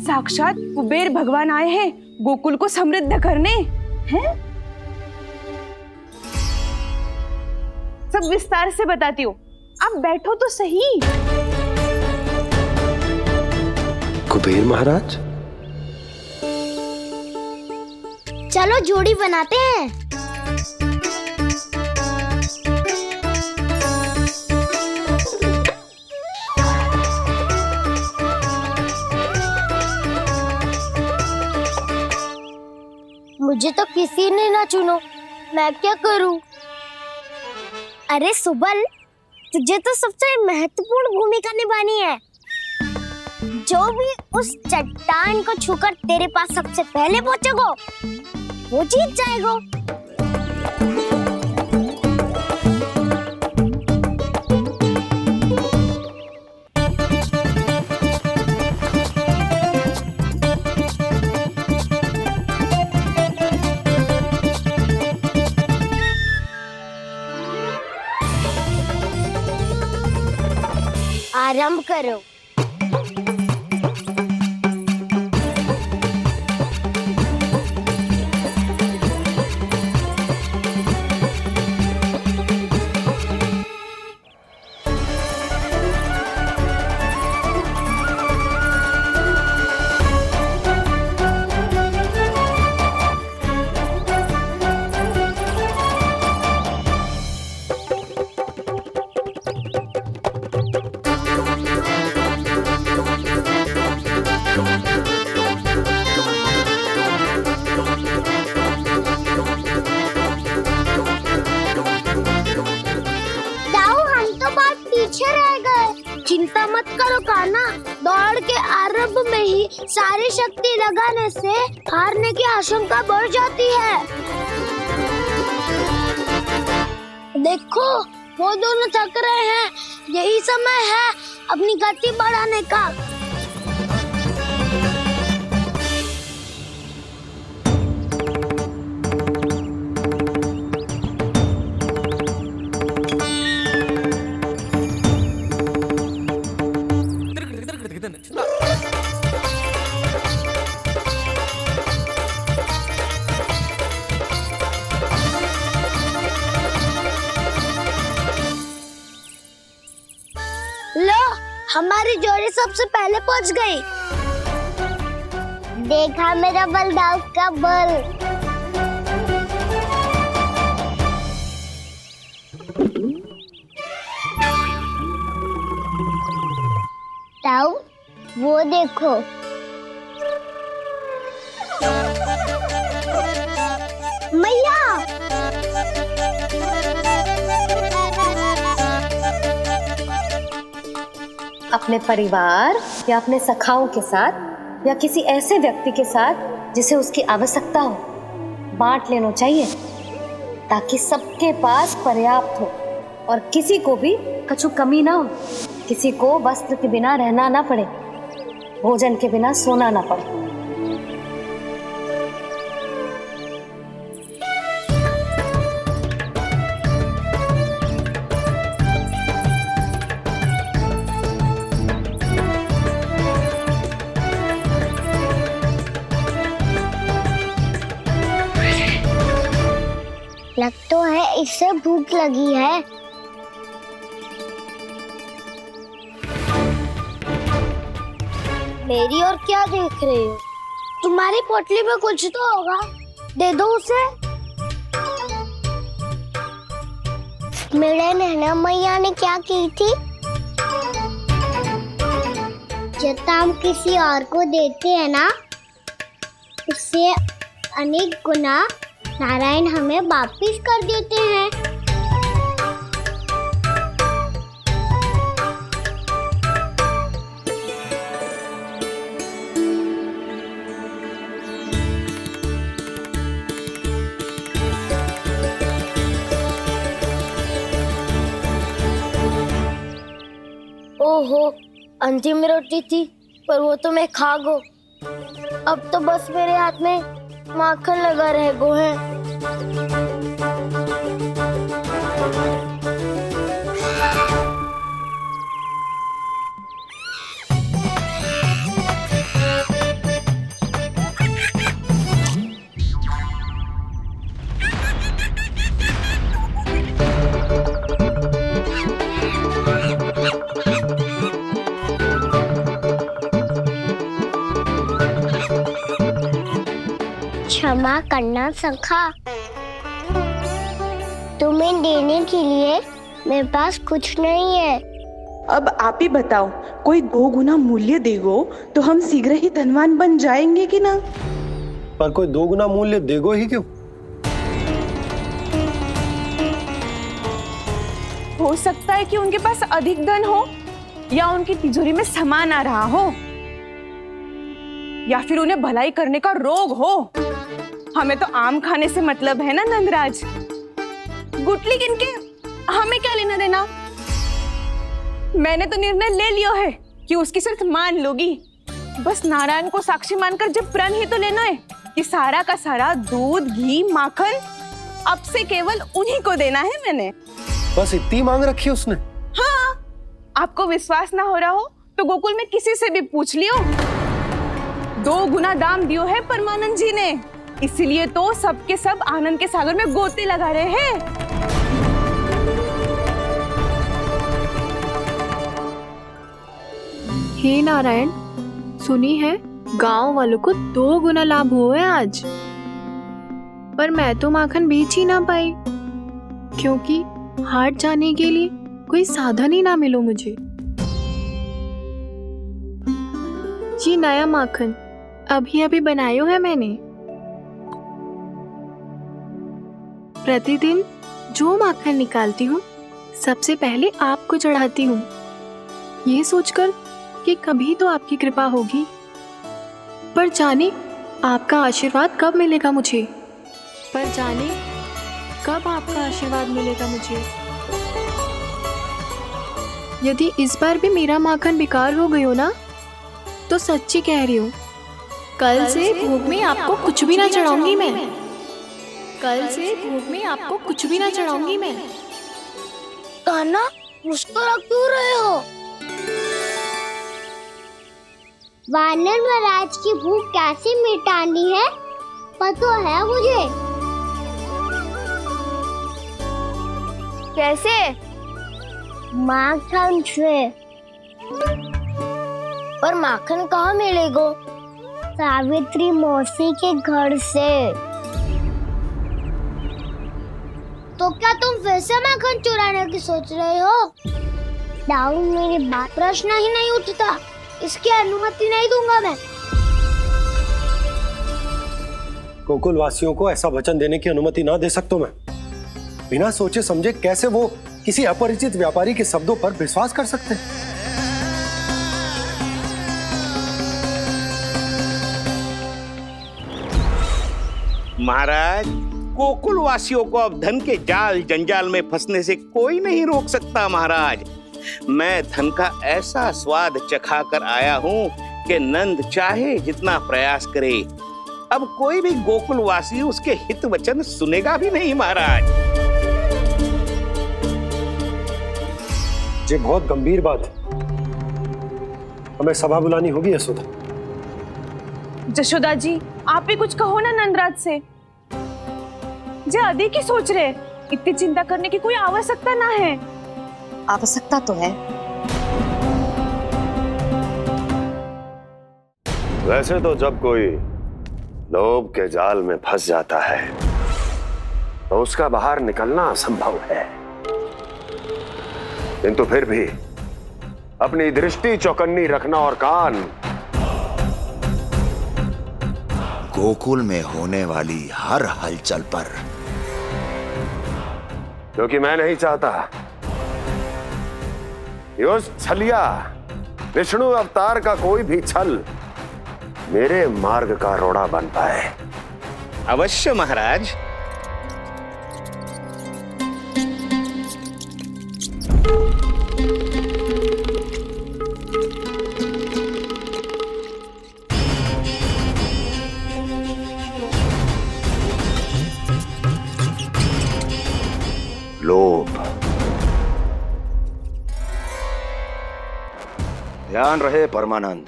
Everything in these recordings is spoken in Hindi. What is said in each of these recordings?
साक्षात कुबेर भगवान आए हैं गोकुल को समृद्ध करने। हैं? सब विस्तार से बताती हूँ, आप बैठो तो सही। कुबेर महाराज, चलो जोड़ी बनाते हैं। मुझे तो किसी ने ना चुनो, मैं क्या करूं? अरे सुबल, तुझे तो सबसे महत्वपूर्ण भूमिका निभानी है। जो भी उस चट्टान को छूकर तेरे पास सबसे पहले पहुंचेगा वो जीत जाएगा। आरंभ करो। चिंता मत करो कान्हा, दौड़ के आरंभ में ही सारी शक्ति लगाने से हारने की आशंका बढ़ जाती है। देखो वो दोनों थक रहे हैं, यही समय है अपनी गति बढ़ाने का। लो, हमारी जोड़ी सबसे पहले पहुंच गई। देखा मेरा बलदाव का बल। ताऊ, वो देखो। मैया, अपने परिवार या अपने सखाओं के साथ या किसी ऐसे व्यक्ति के साथ जिसे उसकी आवश्यकता हो, बांट लेना चाहिए ताकि सबके पास पर्याप्त हो और किसी को भी कछु कमी ना हो, किसी को वस्त्र के बिना रहना ना पड़े, भोजन के बिना सोना ना पड़े। लग तो है इससे भूख लगी है। मेरी और क्या देख रहे हो? तुम्हारी पोटली में कुछ तो होगा, दे दो उसे। मेरे नैना मैया ने क्या की थी? जब हम किसी और को देते हैं ना, उससे अनेक गुना नारायण हमें वापिस कर देते हैं। ओहो, अंतिम रोटी थी पर वो तो मैं खा गो। अब तो बस मेरे हाथ में माखन लगा रह गो है। क्षमा करना सखा। तुम्हें देने के लिए मेरे पास कुछ नहीं है। अब आप ही बताओ, कोई 2 गुना मूल्य देगो तो हम शीघ्र ही धनवान बन जाएंगे कि ना? पर कोई 2 गुना मूल्य देगो ही क्यों? हो सकता है कि उनके पास अधिक धन हो, या उनकी तिजोरी में सामान आ रहा हो, या फिर उन्हें भलाई करने का रोग हो। हमें तो आम खाने से मतलब है ना नंदराज। गुटली गिन के हमें क्या लेना देना? मैंने तो निर्णय ले लिया है कि उसकी सिर्फ मान लूंगी। बस नारायण को साक्षी मानकर जब प्रण ही तो लेना है कि सारा का सारा दूध, घी, माखन अब से केवल उन्हीं को देना है मैंने। बस इतनी मांग रखी है उसने? हाँ, आपको विश्वास ना हो रहा हो तो गोकुल में किसी से भी पूछ लियो। 2 गुना दाम दियो है परमानंद जी ने, इसीलिए तो सबके सब आनंद के सागर में गोते लगा रहे हैं। हे नारायण, सुनी है गांव वालों को 2 गुना लाभ हुआ है आज। पर मैं तो माखन बेच ही ना पाई, क्योंकि हाट जाने के लिए कोई साधन ही ना मिलो मुझे। ये नया माखन अभी अभी बनायो है मैंने। प्रतिदिन जो माखन निकालती हूँ सबसे पहले आपको चढ़ाती हूँ, ये सोचकर कि कभी तो आपकी कृपा होगी। पर जाने आपका आशीर्वाद कब मिलेगा मुझे, पर जाने कब आपका आशीर्वाद मिलेगा मुझे। यदि इस बार भी मेरा माखन बेकार हो गई हो ना, तो सच्ची कह रही हूँ, कल से भोग में आपको कुछ भी ना चढ़ाऊंगी मैं। कल से भोग में आपको कुछ भी ना चढ़ाऊंगी मैं। कान्हा, मुस्कुरा क्यों रहे हो? वानर महाराज की भूख कैसे मिटानी है पता है मुझे। कैसे? माखन से। पर माखन कहाँ मिलेगा? सावित्री मौसी के घर से। तो क्या तुम फिर से माखन चुराने की सोच रहे हो? डाउन मेरी बात प्रश्न ही नहीं उठता, इसकी अनुमति नहीं दूंगा मैं। गोकुल वासियों को ऐसा वचन देने की अनुमति ना दे सकता मैं। बिना सोचे समझे कैसे वो किसी अपरिचित व्यापारी के शब्दों पर विश्वास कर सकते हैं? महाराज, गोकुल वासियों को अब धन के जाल जंजाल में फंसने से कोई नहीं रोक सकता। महाराज, मैं धन का ऐसा स्वाद चखा कर आया हूँ कि नंद चाहे जितना प्रयास करे, अब कोई भी गोकुल वासी उसके हित वचन सुनेगा भी नहीं। महाराज, ये बहुत गंभीर बात है, हमें सभा बुलानी होगी यशोदा। जशोदा जी, आप भी कुछ कहो ना नंदराज से। जे अधिक ही सोच रहे, इतनी चिंता करने की कोई आवश्यकता ना है। आवश्यकता तो है। वैसे तो जब कोई लोभ के जाल में फंस जाता है तो उसका बाहर निकलना असंभव है, किंतु फिर भी अपनी दृष्टि चौकन्नी रखना और कान गोकुल में होने वाली हर हलचल पर, क्योंकि मैं नहीं चाहता कि उस छलिया विष्णु अवतार का कोई भी छल मेरे मार्ग का रोड़ा बन पाए। अवश्य महाराज। लोभ। ध्यान रहे परमानंद,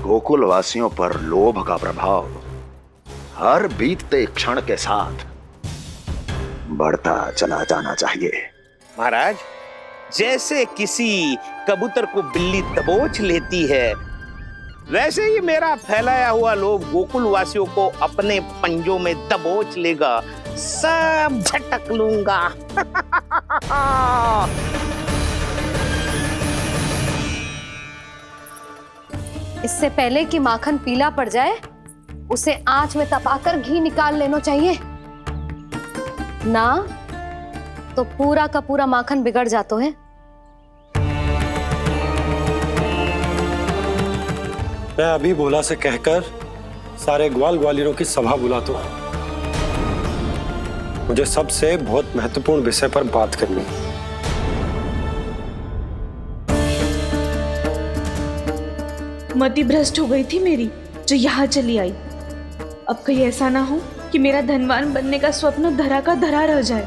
गोकुल वासियों पर लोभ का प्रभाव हर बीतते क्षण के साथ बढ़ता चला जाना चाहिए। महाराज, जैसे किसी कबूतर को बिल्ली दबोच लेती है, वैसे ही मेरा फैलाया हुआ लोभ गोकुल वासियों को अपने पंजों में दबोच लेगा, सब झटक लूंगा। इससे पहले कि माखन पीला पड़ जाए, उसे आंच में तपाकर घी निकाल लेना चाहिए ना, तो पूरा का पूरा माखन बिगड़ जाता है। मैं अभी भोला से कहकर सारे ग्वाल ग्वालियरों की सभा बुलाता हूं। मुझे सबसे बहुत महत्वपूर्ण विषय पर बात करनी है। मति भ्रष्ट हो गई थी मेरी, जो यहाँ चली आई। अब कहीं ऐसा ना हो कि मेरा धनवान बनने का स्वप्न धरा का धरा रह जाए।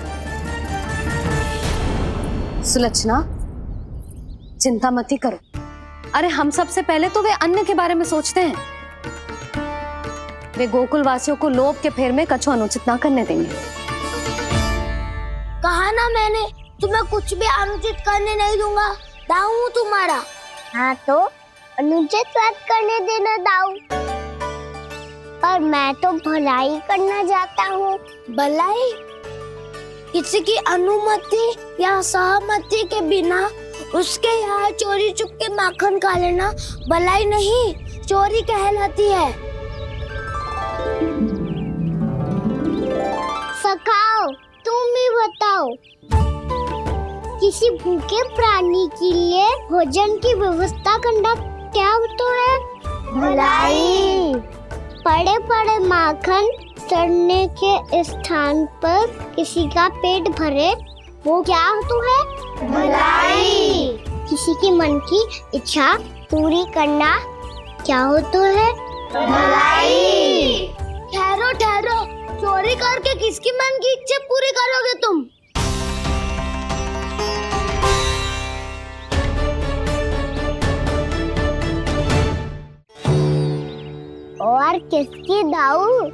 सुलक्षणा, चिंता मत ही करो। अरे हम सबसे पहले तो वे अन्य के बारे में सोचते हैं। वे गोकुल वासियों को लोभ के फेर में कछु अनुचित ना करने देंगे। कहा ना मैंने, तुम्हें कुछ भी अनुचित करने नहीं दूंगा। दाऊ हूँ तुम्हारा। हाँ तो अनुचित बात करने देना दाऊ। पर मैं तो भलाई करना चाहता हूँ। भलाई? किसी की अनुमति या सहमति के बिना उसके यहाँ चोरी चुप के माखन खा लेना भलाई नहीं, चोरी कहलाती है। सखाओ, तुम ही बताओ, किसी भूखे प्राणी के लिए भोजन की व्यवस्था करना क्या होता है? भलाई। पड़े पड़े माखन सड़ने के स्थान पर किसी का पेट भरे, वो क्या होता है? भलाई। किसी की मन की इच्छा पूरी करना क्या होता है? भलाई। ठहरो ठहरो, चोरी करके किसकी मन की इच्छा पूरी करोगे तुम? और किसकी दाऊ?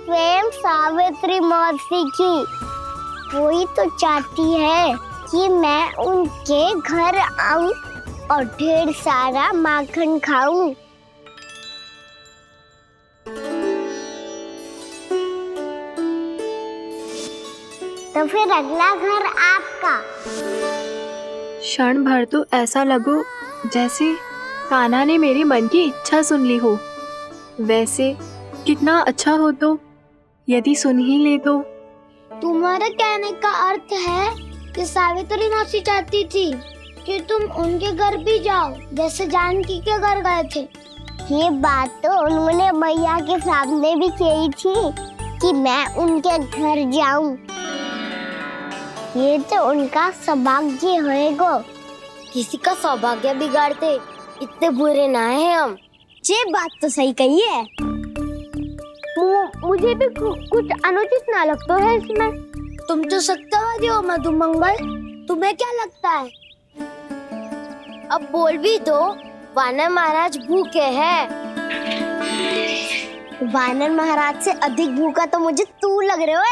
स्वयं सावित्री मौसी की। वही तो चाहती है कि मैं उनके घर आऊं और ढेर सारा माखन खाऊं। तो फिर अगला घर आपका। क्षण भर तो ऐसा लगो जैसे कान्हा ने मेरे मन की इच्छा सुन ली हो। वैसे कितना अच्छा हो तो यदि सुन ही ले तो। तुम्हारे कहने का अर्थ है कि सावित्री मौसी चाहती थी कि तुम उनके घर भी जाओ, जैसे जानकी के घर गए थे। ये बात तो उन्होंने मैया के सामने भी कही थी कि मैं उनके घर जाऊं। ये तो उनका सौभाग्य होएगा। किसी का सौभाग्य बिगाड़ते इतने बुरे ना है हम। ये बात तो सही कही है। मुझे भी कुछ अनुचित ना लगता है इसमें। तुम तो सत्यवादी हो मधुमंगल, तुम्हें क्या लगता है? अब बोल भी दो, वानर महाराज भूखे हैं। वानर महाराज से अधिक भूखा तो मुझे तू लग रहे हो।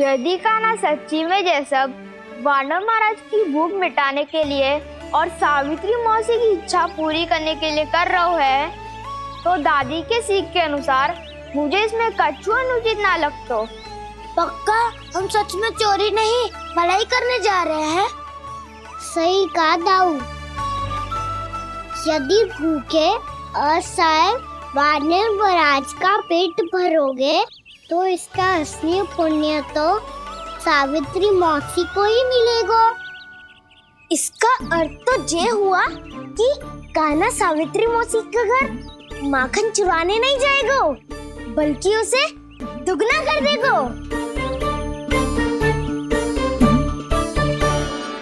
यदि कान्हा सच्ची में जैसा वानर महाराज की भूख मिटाने के लिए और सावित्री मौसी की इच्छा पूरी करने के लिए कर रहा है, तो दादी के सीख के अनुसार मुझे इसमें कछु अनुचित ना लगता। पक्का हम सच में चोरी नहीं भलाई करने जा रहे हैं। सही कहा दाऊ। यदि भूखे असहाय वानर महाराज का पेट भरोगे तो इसका असली पुण्य तो सावित्री मौसी को ही मिलेगा। इसका अर्थ तो ये हुआ कि कान्हा सावित्री मौसी का घर माखन चुराने नहीं जाएगा, बल्कि उसे दुगना कर देगा।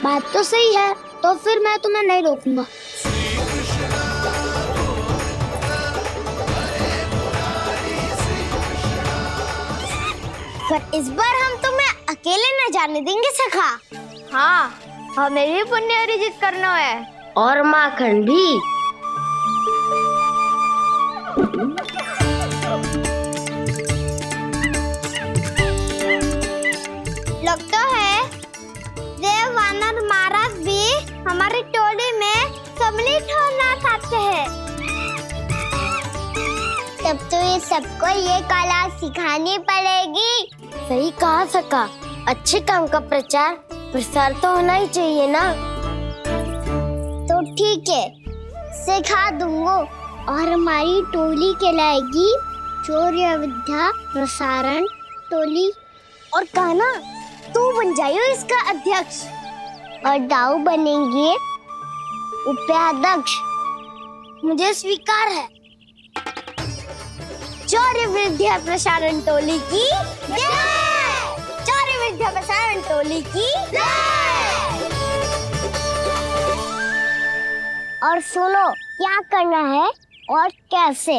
बात तो सही है, तो फिर मैं तुम्हें नहीं रोकूंगा। पर इस बार हम तुम्हें अकेले न जाने देंगे सखा। हाँ, हमें भी पुण्य अर्जित करना है और माखन भी। लगता है देव वानर महाराज भी हमारी सबको ये कला सिखानी पड़ेगी। सही कहा सका, अच्छे काम का प्रचार प्रसार तो होना ही चाहिए ना। तो ठीक है, सिखा दूंगा। और हमारी टोली कहलाएगी शौर्य विद्या प्रसारण टोली। और कान्हा, तू बन जाइयो इसका अध्यक्ष और दाऊ बनेंगे उपाध्यक्ष। मुझे स्वीकार है। शौर्य विद्या प्रसारण टोली की जय! शौर्य विद्या प्रसारण टोली की जय! और सुनो, क्या करना है और कैसे।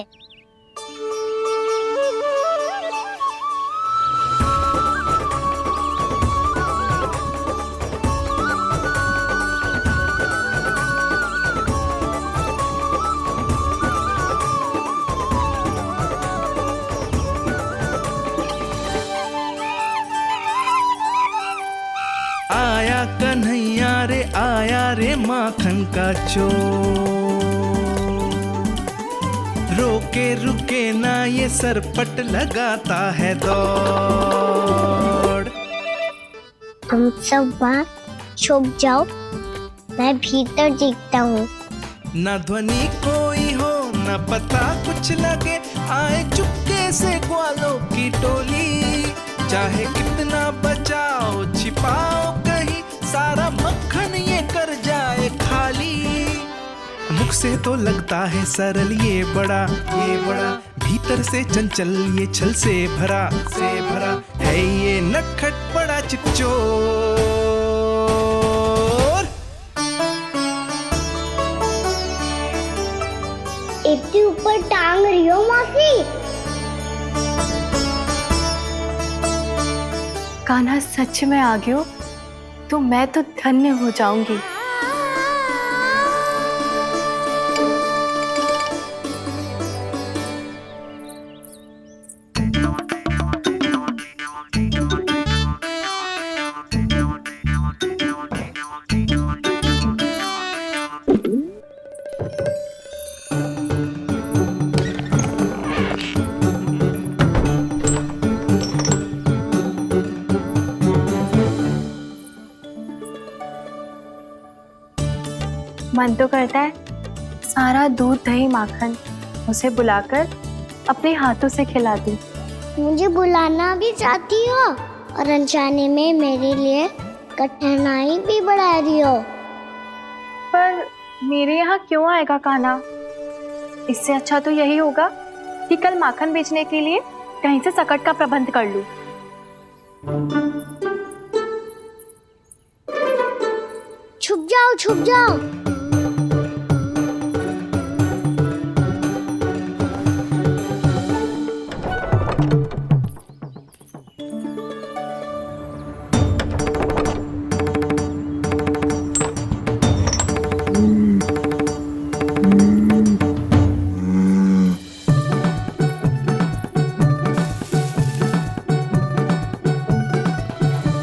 आया कन्हैया रे, आया रे माखन का चोर। रोके रुके ना ये सरपट लगाता है दौड़। तुम सब वहाँ छुप जाओ, मैं भीतर देखता हूँ। न ध्वनि कोई हो न पता कुछ लगे, आए चुपके से ग्वालों की टोली। चाहे कितना बचाओ छिपाओ कहीं, सारा मक्खन ये कर जाए खाली। मुख से तो लगता है सरल ये बड़ा भीतर से चंचल ये छल से भरा है ये नटखट बड़ा चिच्चोर। इतनी ऊपर टांग रही हो मौसी। कान्हा सच में आ गयो तो मैं तो धन्य हो जाऊंगी। मन तो करता है सारा दूध दही माखन उसे बुलाकर अपने हाथों से खिला दूं। मुझे बुलाना भी चाहती हो और अनजाने में मेरे लिए कठिनाई भी बढ़ा रही हो। पर मेरे यहाँ क्यों आएगा कान्हा? इससे अच्छा तो यही होगा कि कल माखन बेचने के लिए कहीं से सकट का प्रबंध कर लूं। छुप जाओ, छुप जाओ।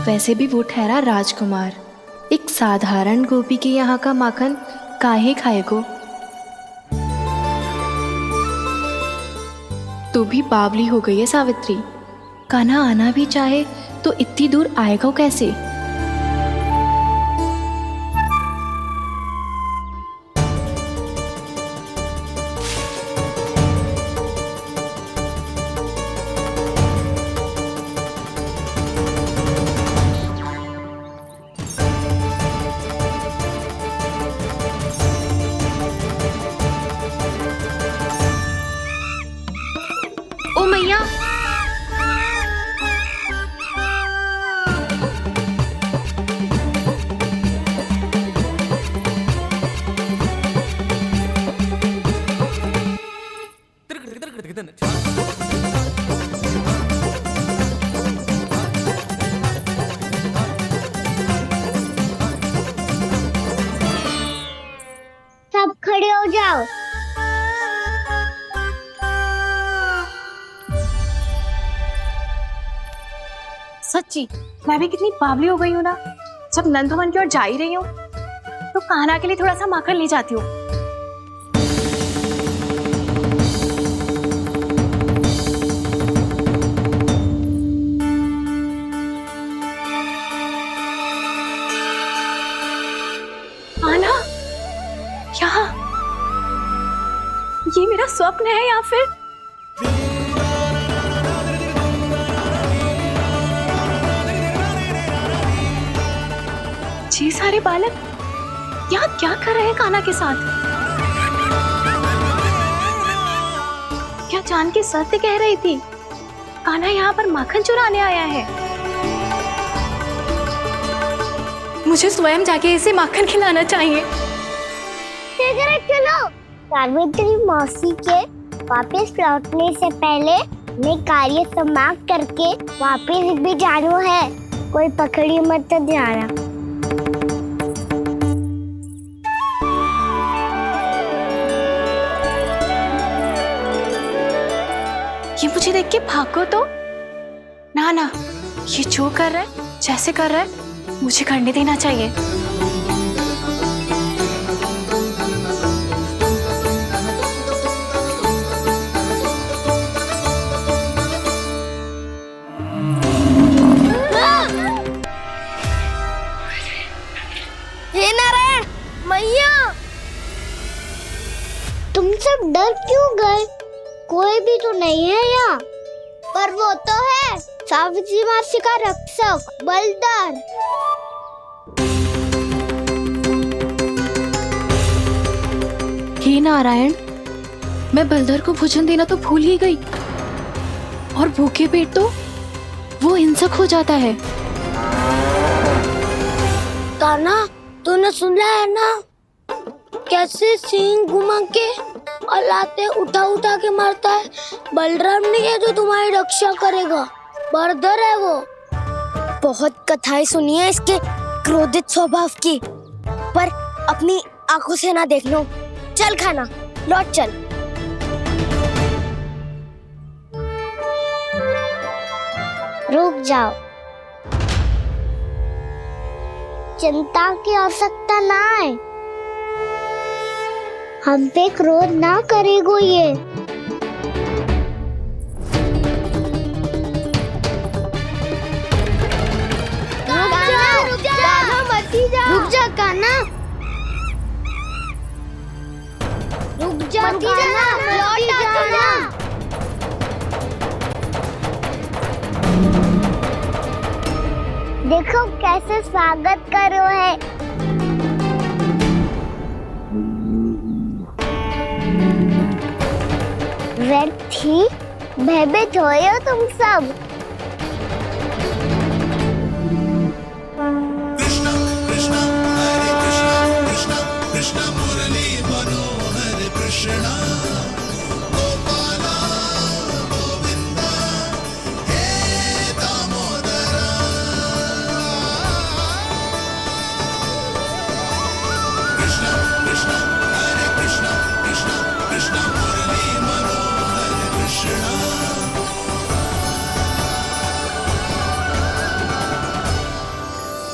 वैसे भी वो ठहरा राजकुमार, एक साधारण गोपी के यहाँ का माखन काहे खाएगो। तू भी बावली हो गई है सावित्री। कान्हा आना भी चाहे तो इतनी दूर आएगा कैसे? ओ मैया, सब खड़े हो जाओ। सच्ची मैं भी कितनी बावली हो गई हूँ ना। जब नंदवन की ओर जा ही रही हूँ तो कान्हा के लिए थोड़ा सा माखन ले जाती हूँ। मेरा स्वप्न है या फिर ये सारे बालक यहाँ क्या कर रहे हैं कान्हा के साथ? क्या जानकी सत्य कह रही थी? कान्हा यहाँ पर माखन चुराने आया है। मुझे स्वयं जाके इसे माखन खिलाना चाहिए। चलो सावित्री मौसी के वापस लौटने से पहले मैं कार्य समाप्त करके वापस भी जाना है। कोई पकड़ी मत जाना। ये मुझे देख के भागो तो ना ना, ये जो कर रहा है, जैसे कर रहा है, मुझे करने देना चाहिए। हे नारायण मैया, तुम सब डर क्यों गए? कोई भी तो नहीं है यहाँ। पर वो तो है, सावित्री मासी का रक्षक बलदार। हे नारायण, मैं बलदर को भोजन देना तो भूल ही गई, और भूखे पेट तो वो हिंसक हो जाता है। कान्हा, तूने सुना है ना कैसे सींग घुमा के और लाते उठा उठा के मारता है? बलराम नहीं है जो तुम्हारी रक्षा करेगा, बलदर है वो। बहुत कथाएं सुनी है इसके क्रोधित स्वभाव की, पर अपनी आंखों से ना देख लो। चल खाना, लौट चल। रुक जाओ, चिंता की आवश्यकता ना है। हम पे क्रोध ना करेगो ये। रुक जा कान्हा, रुक जा कान्हा, लौट जाना। देखो कैसे स्वागत करो है। व्यर्थ ही भयभीत हो तुम सब।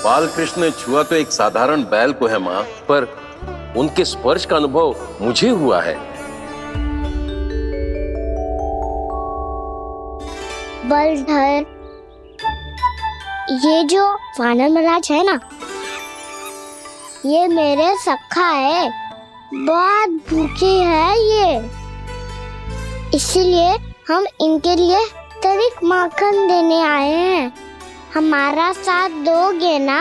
बाल कृष्ण ने छुआ तो एक साधारण बैल को है माँ, पर उनके स्पर्श का अनुभव मुझे हुआ है। बलधर, ये जो वानर महाराज है ना, ये मेरे सखा है। बहुत भूखे है ये, इसीलिए हम इनके लिए तरीक माखन देने आए हैं। हमारा साथ दोगे ना?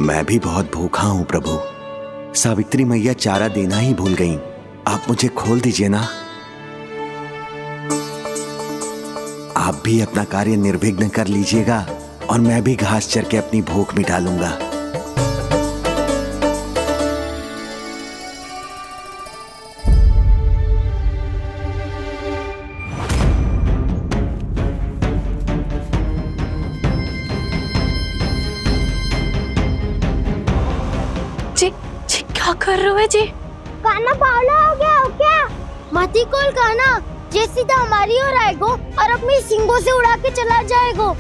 मैं भी बहुत भूखा हूँ प्रभु। सावित्री मैया चारा देना ही भूल गईं। आप मुझे खोल दीजिए ना। आप भी अपना कार्य निर्विघ्न कर लीजिएगा और मैं भी घास चर के अपनी भूख मिटा लूंगा। क्या कर रहे हो जी? कान्हा पावला हो गया हो क्या? मती कोल कान्हा, जे सीधा हमारी ओर आएगो और अपनी सींगों से उड़ा के चला जाएगो।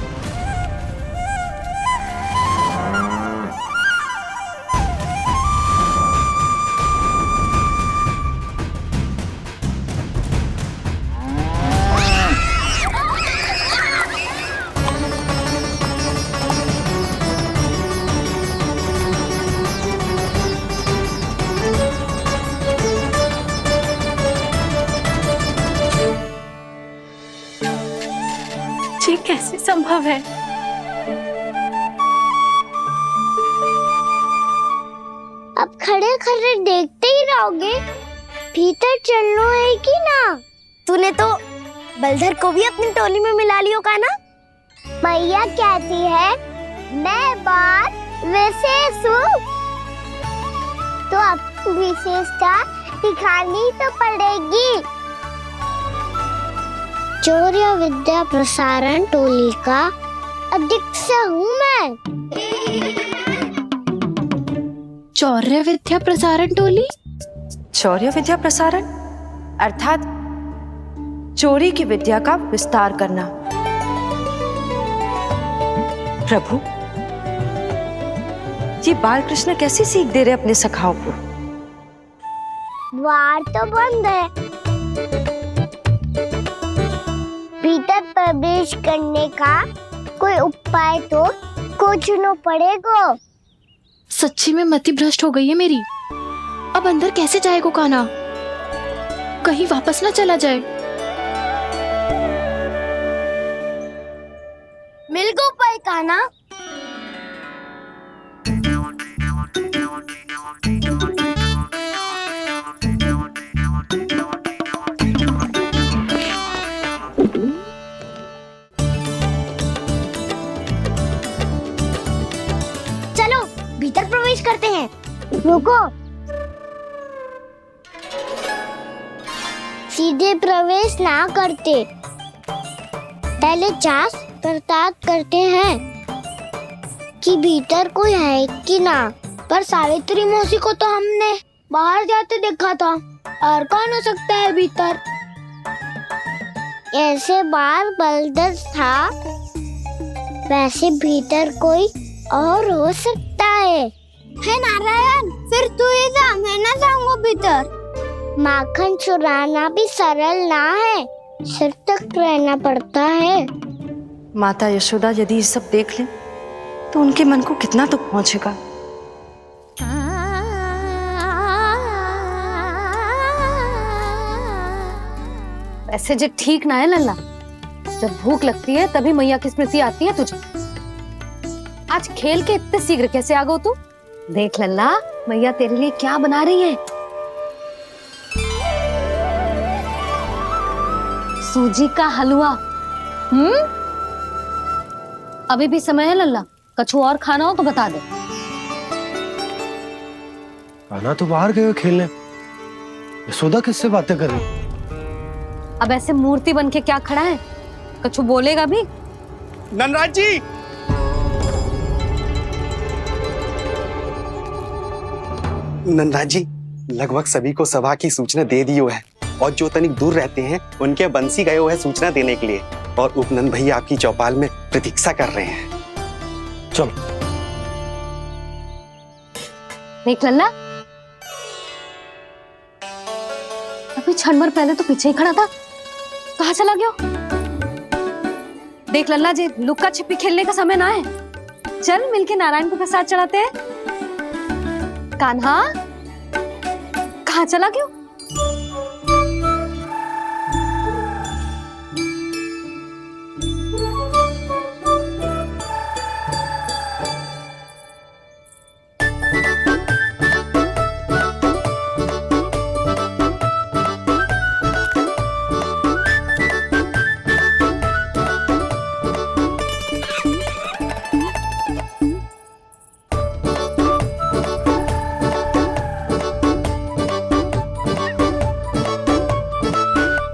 संभव है। अब खड़े खड़े देखते ही रहोगे? भीतर चलना है कि ना? तूने तो बलधर को भी अपनी टोली में मिला लियो का ना? मैया कहती है मैं बात विशेष हूँ, तो अपनी विशेषता दिखानी तो पड़ेगी। चौर्य विद्या प्रसारण टोली का अध्यक्ष हूँ मैं। चौर्य विद्या प्रसारण टोली? चौर्य विद्या प्रसारण अर्थात चोरी की विद्या का विस्तार करना। प्रभु, ये बाल कृष्ण कैसी सीख दे रहे अपने सखाओं को? द्वार तो बंद है, भीतर प्रवेश करने का कोई उपाय तो खोजना पड़ेगा। सच्ची में मति भ्रष्ट हो गई है मेरी। अब अंदर कैसे जाएगा कान्हा? कहीं वापस ना चला जाए। मिल गो उपाय कान्हा। चलो भीतर प्रवेश करते हैं। रुको, सीधे प्रवेश ना करते, पहले जांच पड़ताल करते हैं कि भीतर कोई है कि ना। पर सावित्री मौसी को तो हमने बाहर जाते देखा था, और कौन हो सकता है भीतर? ऐसे बार बलदर था, वैसे भीतर कोई और हो सकता है नारायण? फिर तू ही जा, मैं ना जाऊंगा भीतर। माखन चुराना भी सरल ना है, सिर तक रहना पड़ता है। माता यशोदा यदि ये सब देख लें तो उनके मन को कितना दुख पहुंचेगा। ऐसे जो ठीक ना है लल्ला। जब भूख लगती है तभी मैया की स्मृति आती है तुझे। आज खेल के इतने शीघ्र कैसे आ गो तू? देख लल्ला, मैया तेरे लिए क्या बना रही है। सूजी का हलवा। अभी भी समय है लल्ला, कछु और खाना हो तो बता दे। कान्हा तो बाहर गए खेलने, यशोदा किससे बातें कर रही? अब ऐसे मूर्ति बन के क्या खड़ा है? कछु बोलेगा भी? नंदराज जी, नंदराज जी, लगभग सभी को सभा की सूचना दे दी है, और जो तनिक दूर रहते हैं उनके बंसी गए हुए हैं सूचना देने के लिए, और उपनंद भैया आपकी चौपाल में प्रतीक्षा कर रहे हैं। चलो। देख लल्ला, अभी क्षण भर पहले तो पीछे ही खड़ा था, कहाँ चला गया? देख लल्ला जी, लुक्का छिपी खेलने का समय ना है। चल मिलके नारायण को प्रसाद चढ़ाते हैं। कान्हा, कहाँ चला गया?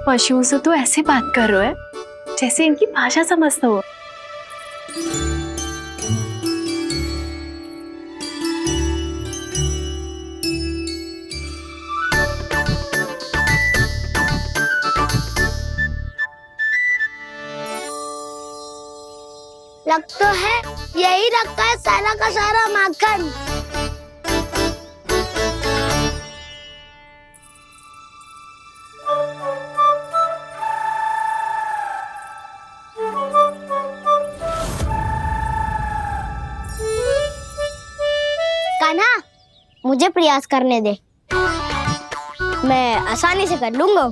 पशुओं से तो ऐसे बात कर रहे हो जैसे इनकी भाषा समझता हो। लग तो है यही रखा है सारा का सारा माखन। कान्हा, मुझे प्रयास करने दे, मैं आसानी से कर लूंगा।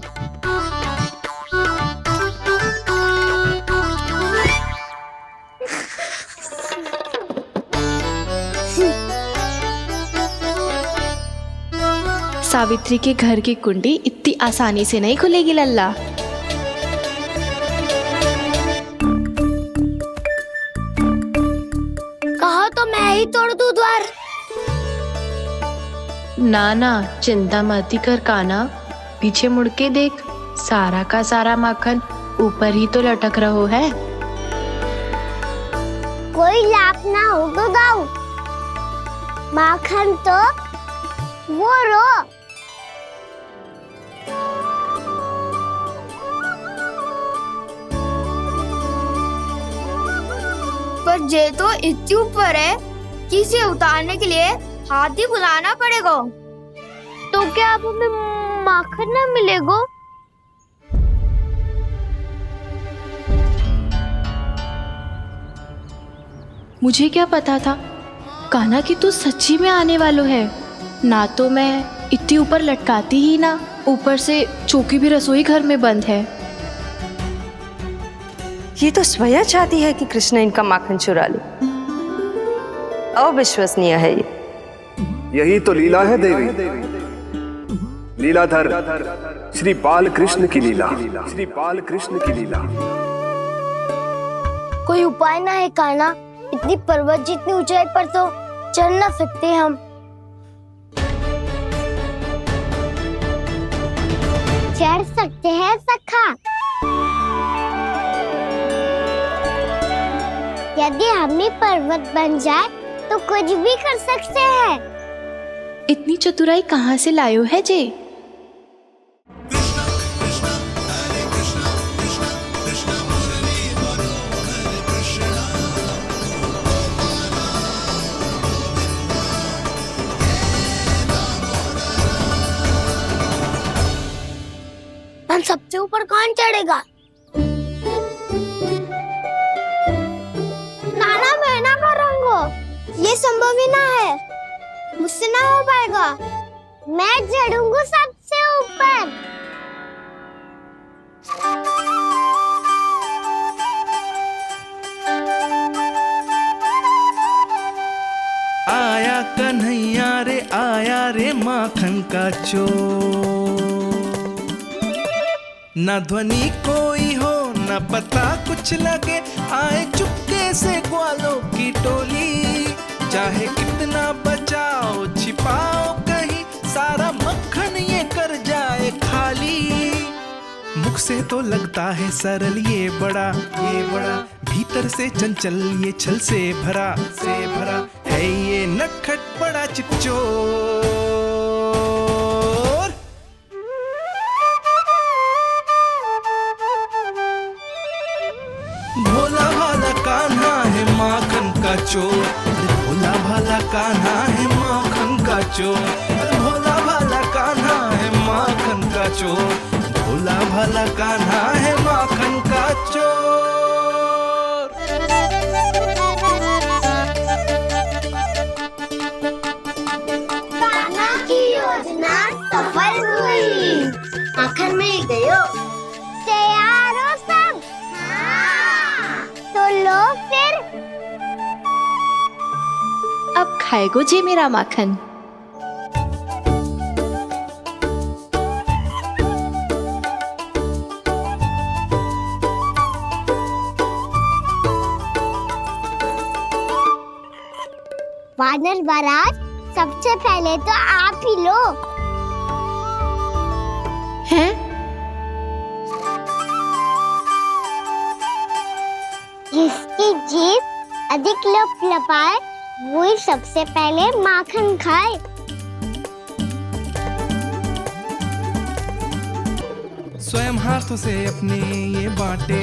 सावित्री के घर की कुंडी इतनी आसानी से नहीं खुलेगी लल्ला। कहा तो मैं ही तोड़ दूं द्वार। ना ना, चिंता मत कर काना, पीछे मुड़ के देख, सारा का सारा माखन ऊपर ही तो लटक रहो है। कोई लाभ ना हो तो दाऊ, माखन तो वो रो। पर जे तो इतनी ऊपर है कि इसे उतारने के लिए हाथी बुलाना पड़ेगा। तो क्या अब हमें माखन ना मिलेगा? मुझे क्या पता था कान्हा कि तू सच्ची में आने वालो है। ना तो मैं इतनी ऊपर लटकाती ही ना, ऊपर से चौकी भी रसोई घर में बंद है। ये तो स्वयं चाहती है कि कृष्ण इनका माखन चुरा ले। अविश्वसनीय है ये। यही तो लीला है देवी, लीलाधर श्री बाल कृष्ण की लीला, श्री बाल कृष्ण की लीला। कोई उपाय ना है कान्हा? इतनी पर्वत जितनी ऊंचाई पर तो चढ़ ना सकते हम। चढ़ सकते हैं सखा, यदि हम भी पर्वत बन जाए तो कुछ भी कर सकते हैं। इतनी चतुराई कहाँ से लायो है जे? हम सबसे ऊपर कौन चढ़ेगा? नाना मैं ना करूँगा, ये संभव ही ना है, मुझसे ना हो पाएगा। मैं चढ़ूंगा सबसे ऊपर। आया कन्हैया रे आया रे माखन का चोर, न ध्वनि कोई हो न पता कुछ लगे, आए चुपके से ग्वालों की टोली। चाहे कितना बचाओ छिपाओ कहीं, सारा मक्खन ये कर जाए खाली। मुख से तो लगता है सरल ये बड़ा भीतर से चंचल ये छल से भरा है ये नटखट बड़ा चिकचोर। भोला भाला कान्हा है माखन का चोर, भोला भाला कान्हा है माखन का चोर, भोला भाला कान्हा है माखन का चोर, भोला भाला कान्हा है माखन का चोर। कान्हा की योजना सफल हुई, माखन मिल गयो। तैयार हो सब? तो लो फिर। अब खाएगो जे मेरा माखन। वानर महाराज, सबसे पहले तो आप ही लो। हैं? जिसकी जीभ अधिक लपलपाए वही सबसे पहले माखन खाए। स्वयं हाथों से अपने ये बांटे,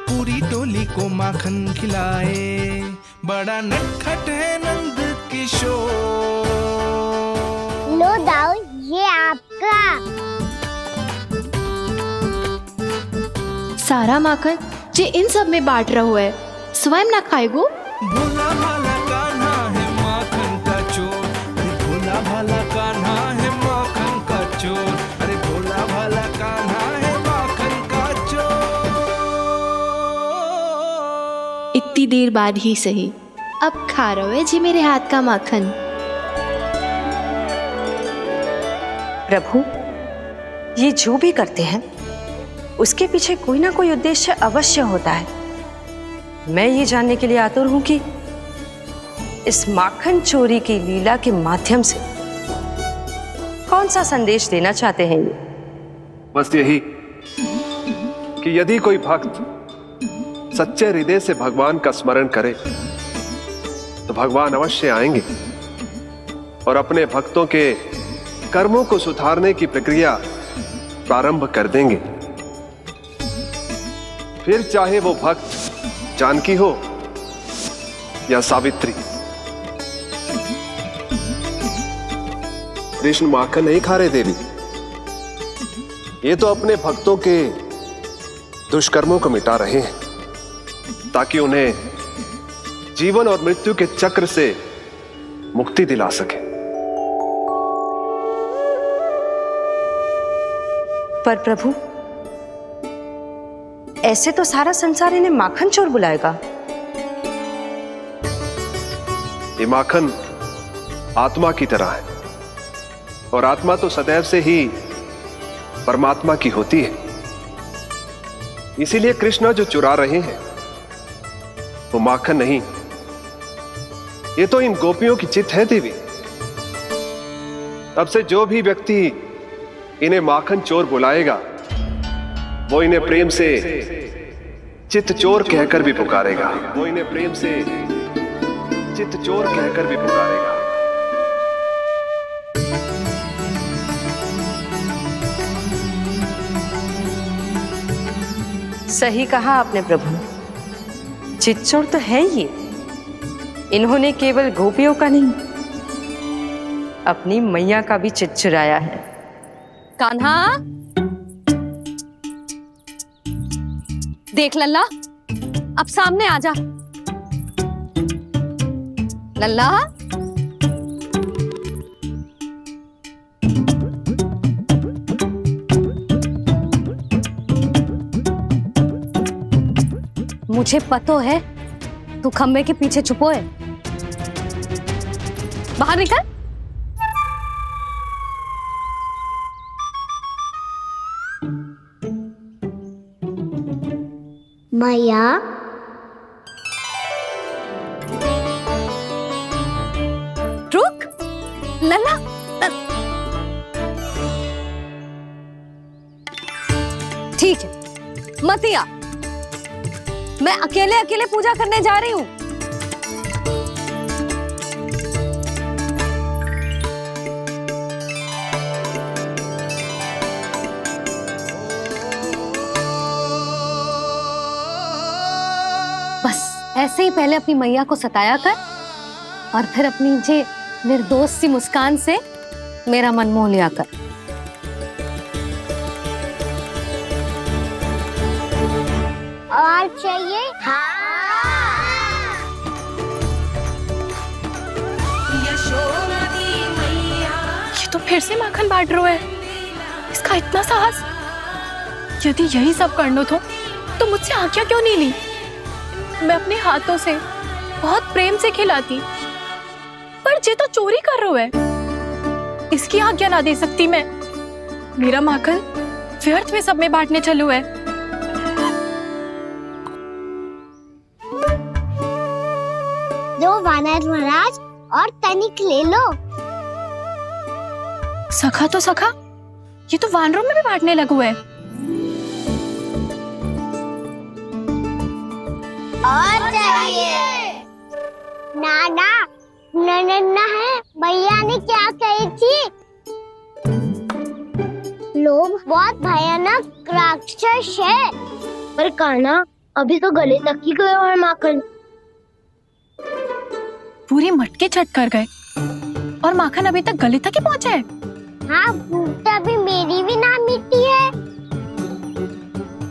पूरी टोली को माखन खिलाए, बड़ा नटखट है नंद किशोर। लो दाऊ, ये आपका। सारा माखन जे इन सब में बांट रहो है, स्वयं ना खाएगो। भोला भाला कान्हा है माखन का चोर, अरे भोला भाला कान्हा है माखन का चोर, अरे भोला भाला कान्हा है माखन का चोर। इतनी देर बाद ही सही, अब खा रहो है जी मेरे हाथ का माखन। प्रभु, ये जो भी करते हैं उसके पीछे कोई ना कोई उद्देश्य अवश्य होता है। मैं ये जानने के लिए आतुर हूं कि इस माखन चोरी की लीला के माध्यम से कौन सा संदेश देना चाहते हैं ये? बस यही कि यदि कोई भक्त सच्चे हृदय से भगवान का स्मरण करे तो भगवान अवश्य आएंगे और अपने भक्तों के कर्मों को सुधारने की प्रक्रिया प्रारंभ कर देंगे। फिर चाहे वो भक्त जानकी हो या सावित्री। कृष्ण माखन नहीं खा रहे देवी, ये तो अपने भक्तों के दुष्कर्मों को मिटा रहे हैं ताकि उन्हें जीवन और मृत्यु के चक्र से मुक्ति दिला सके। पर प्रभु, ऐसे तो सारा संसार इन्हें माखन चोर बुलाएगा। ये माखन आत्मा की तरह है और आत्मा तो सदैव से ही परमात्मा की होती है। इसीलिए कृष्ण जो चुरा रहे हैं वो माखन नहीं, ये तो इन गोपियों की चित है देवी। तब से जो भी व्यक्ति इन्हें माखन चोर बुलाएगा वो इन्हें प्रेम से चित चोर कहकर भी पुकारेगा। वो इन्हें प्रेम से चित चोर कहकर भी पुकारेगा। सही कहा आपने प्रभु, चितचोर तो है ये। इन्होंने केवल गोपियों का नहीं, अपनी मैया का भी चित चुराया है। कान्हा, देख लल्ला, अब सामने आ जा। लल्ला, मुझे पतो है तू खम्बे के पीछे छुपो है। बाहर निकल। मैया, रुक लल्ला, ठीक है मत आ, मैं अकेले अकेले पूजा करने जा रही हूँ। बस ऐसे ही पहले अपनी मैया को सताया कर और फिर अपनी जे निर्दोष सी मुस्कान से मेरा मन मोह लिया कर। और चाहिए? ये तो फिर से माखन बांट रहा है। इसका इतना साहस। यदि यही सब करना तो मुझसे आज्ञा क्यों नहीं ली? मैं अपने हाथों से बहुत प्रेम से खिलाती, पर ये तो चोरी कर रहा है। इसकी आज्ञा ना दे सकती मैं। मेरा माखन व्यर्थ में सब में बांटने चलू है। दो वानर महाराज और तनिक ले लो। सखा तो सखा, ये तो वानरों में भी बांटने लगू है। और चाहिए? नाना, नन्ना है, भैया ने क्या कही थी? लोभ बहुत भयानक राक्षस है। पर कान्हा, अभी तो गले तक ही गया है माखन। पूरी मटके छट कर गए और माखन अभी तक गले तक ही पहुंचा है। हाँ, तभी मेरी भी ना मिट्टी है।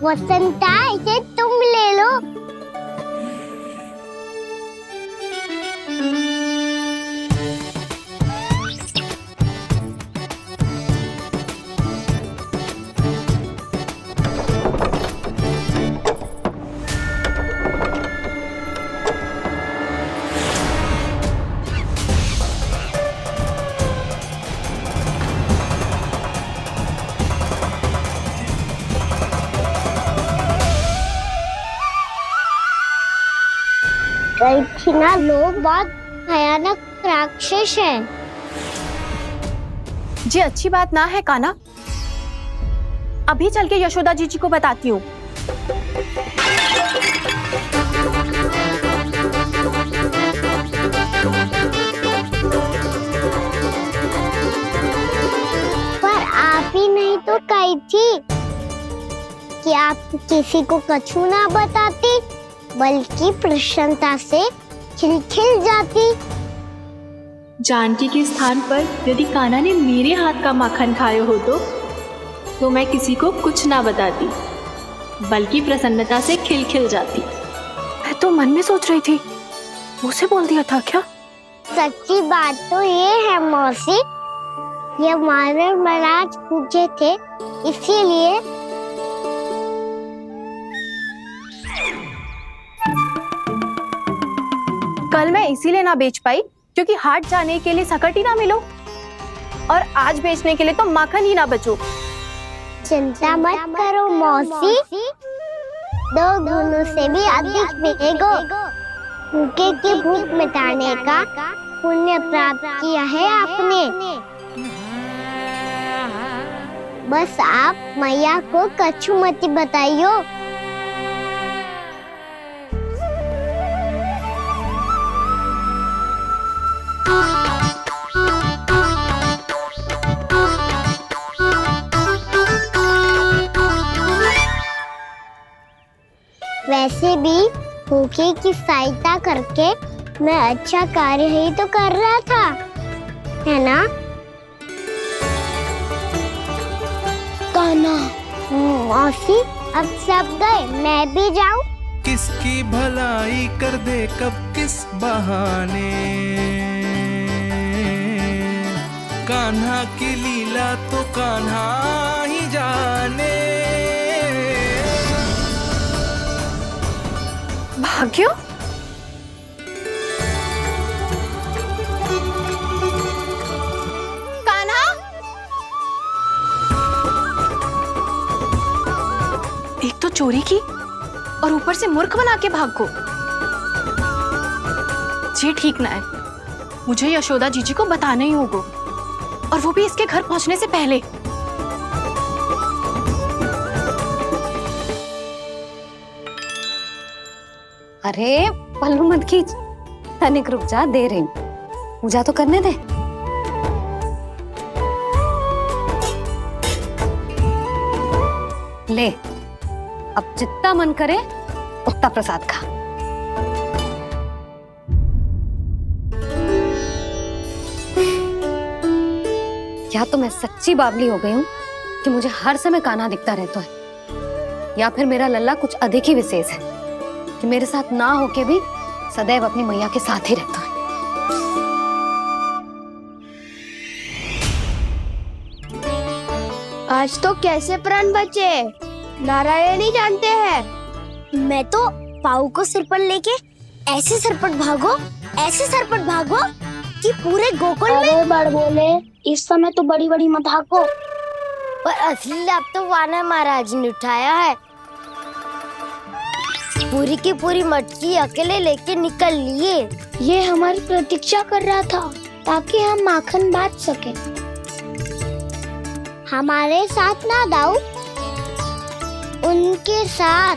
वसंता, इसे तुम ले लो। छिना लोग बहुत भयानक राक्षस हैं। जी अच्छी बात ना है कान्हा। अभी चल के यशोदा जी को बताती हूँ। पर आप ही नहीं तो कही थी कि आप किसी को कछु ना बताती, बल्कि प्रसन्नता से खिलखिल जाती। जानकी के स्थान पर यदि कान्हा ने मेरे हाथ का माखन खाया हो तो मैं किसी को कुछ ना बताती, बल्कि प्रसन्नता से खिलखिल जाती। मैं तो मन में सोच रही थी, मुझसे बोल दिया था क्या? सच्ची बात तो ये है मौसी, ये मानव महाराज पूछे थे, इसीलिए कल मैं इसीलिए ना बेच पाई क्योंकि हाट जाने के लिए सकट ही ना मिलो, और आज बेचने के लिए तो माखन ही ना बचो। चिंता मत करो मौसी, 2 गुनों से भी अधिक मिलेगा। भूखे की भूख मिटाने का पुण्य प्राप्त किया है आपने। बस आप मैया को कछु मत बताइयो। वैसे भी भूखे की सहायता करके मैं अच्छा कार्य ही तो कर रहा था, है ना? कान्हा, मौसी अब सब गए, मैं भी जाऊं? किसकी भलाई कर दे कब किस बहाने, कान्हा की लीला तो कान्हा ही जाने। भाग्य, कान्हा, एक तो चोरी की और ऊपर से मूर्ख बना के भागो। ये ठीक ना है, मुझे यशोदा जीजी को बताना ही होगा, और वो भी इसके घर पहुंचने से पहले। अरे पल्लू मत खींच, तनिक रुक जा, दे रही हूँ, पूजा तो करने दे। ले, अब जितना मन करे उतना प्रसाद खा। या तो मैं सच्ची बावली हो गई हूँ कि मुझे हर समय कान्हा दिखता रहता है, या फिर मेरा लल्ला कुछ अधिक ही विशेष है कि मेरे साथ ना होके भी सदैव अपनी मैया के साथ ही रहता है। आज तो कैसे प्राण बचे नारायण ही जानते हैं। मैं तो पाऊ को सिर पर लेके ऐसे सरपट भागो कि पूरे गोकुल में बड़ बोले। इस समय तो बड़ी बड़ी मत हाको, पर असली लाभ तो वानर महाराज ने उठाया है। पूरी की पूरी मटकी अकेले लेके निकल लिए। ये हमारी प्रतीक्षा कर रहा था ताकि हम माखन बांट सके। हमारे साथ ना दाऊ, उनके साथ।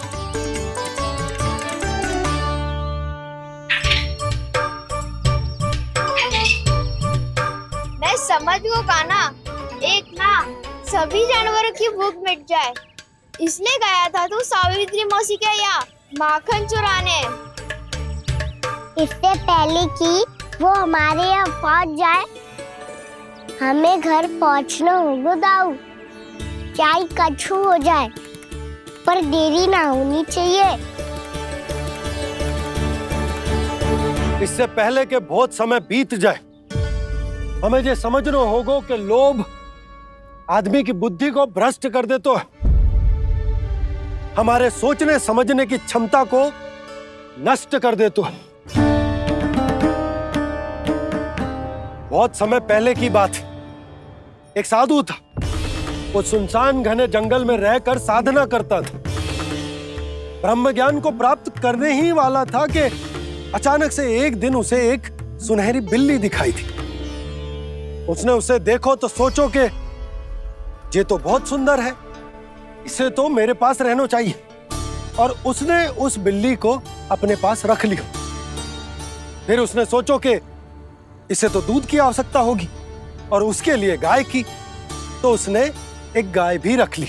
मैं समझ गो कान्हा, एक ना सभी जानवरों की भूख मिट जाए, इसलिए गया था तू सावित्री मौसी के यहाँ माखन चुराने। इससे पहले कि वो हमारे यहाँ पहुँच जाए, हमें घर पहुँचना होगा दाऊ। चाहे कछु हो जाए, पर देरी ना होनी चाहिए। इससे पहले कि बहुत समय बीत जाए, हमें ये समझना होगा कि लोभ आदमी की बुद्धि को भ्रष्ट कर दे, तो हमारे सोचने समझने की क्षमता को नष्ट कर दे। तो बहुत समय पहले की बात, एक साधु था। वो सुनसान घने जंगल में रहकर साधना करता था। ब्रह्म ज्ञान को प्राप्त करने ही वाला था कि अचानक से एक दिन उसे एक सुनहरी बिल्ली दिखाई थी। उसने उसे देखो तो सोचो कि ये तो बहुत सुंदर है, इसे तो मेरे पास रहना चाहिए, और उसने उस बिल्ली को अपने पास रख लिया। फिर उसने सोचो कि इसे तो दूध की आवश्यकता होगी और उसके लिए गाय की, तो उसने एक गाय भी रख ली।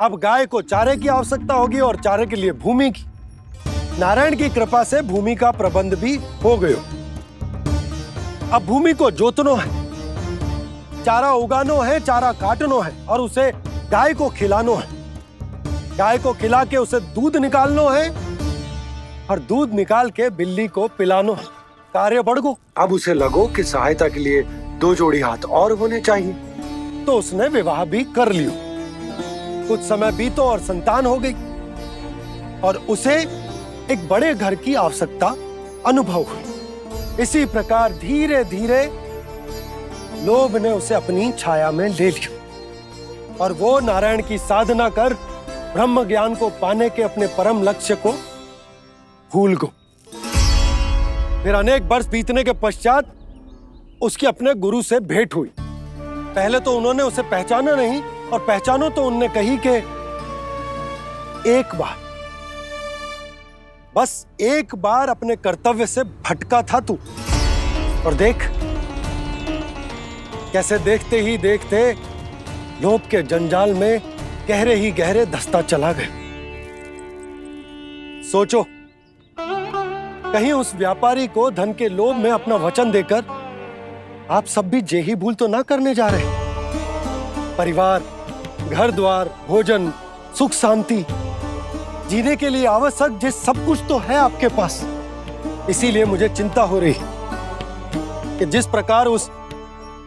अब गाय को चारे की आवश्यकता होगी और चारे के लिए भूमि की। नारायण की कृपा से भूमि का प्रबंध भी हो गयो। अब भूमि को जोतनो है, चारा उगानो है, चारा काटनो है और उसे गाय को खिलानो है। गाय को खिला के उसे दूध निकालनो है और दूध निकाल के बिल्ली को पिलानो है। कार्य बढ़ गो। अब उसे लगो कि सहायता के लिए 2 जोड़ी हाथ और होने चाहिए, तो उसने विवाह भी कर लियो। कुछ समय बीतो और संतान हो गई और उसे एक बड़े घर की आवश्यकता अनुभव हुई। इसी प्रकार धीरे धीरे लोभ ने उसे अपनी छाया में ले लिया और वो नारायण की साधना कर ब्रह्म ज्ञान को पाने के अपने परम लक्ष्य को भूल गो। फिर अनेक वर्ष बीतने के पश्चात उसकी अपने गुरु से भेंट हुई। पहले तो उन्होंने उसे पहचाना नहीं, और पहचानो तो उनने कही कि एक बार, बस एक बार अपने कर्तव्य से भटका था तू, और देख कैसे देखते ही देखते लोभ के जंजाल में गहरे ही गहरे धंसता चला गया। सोचो, कहीं उस व्यापारी को धन के लोभ में अपना वचन देकर आप सब भी जे ही भूल तो ना करने जा रहे। परिवार, घर द्वार, भोजन, सुख शांति जीने के लिए आवश्यक जिस सब कुछ तो है आपके पास। इसीलिए मुझे चिंता हो रही कि जिस प्रकार उस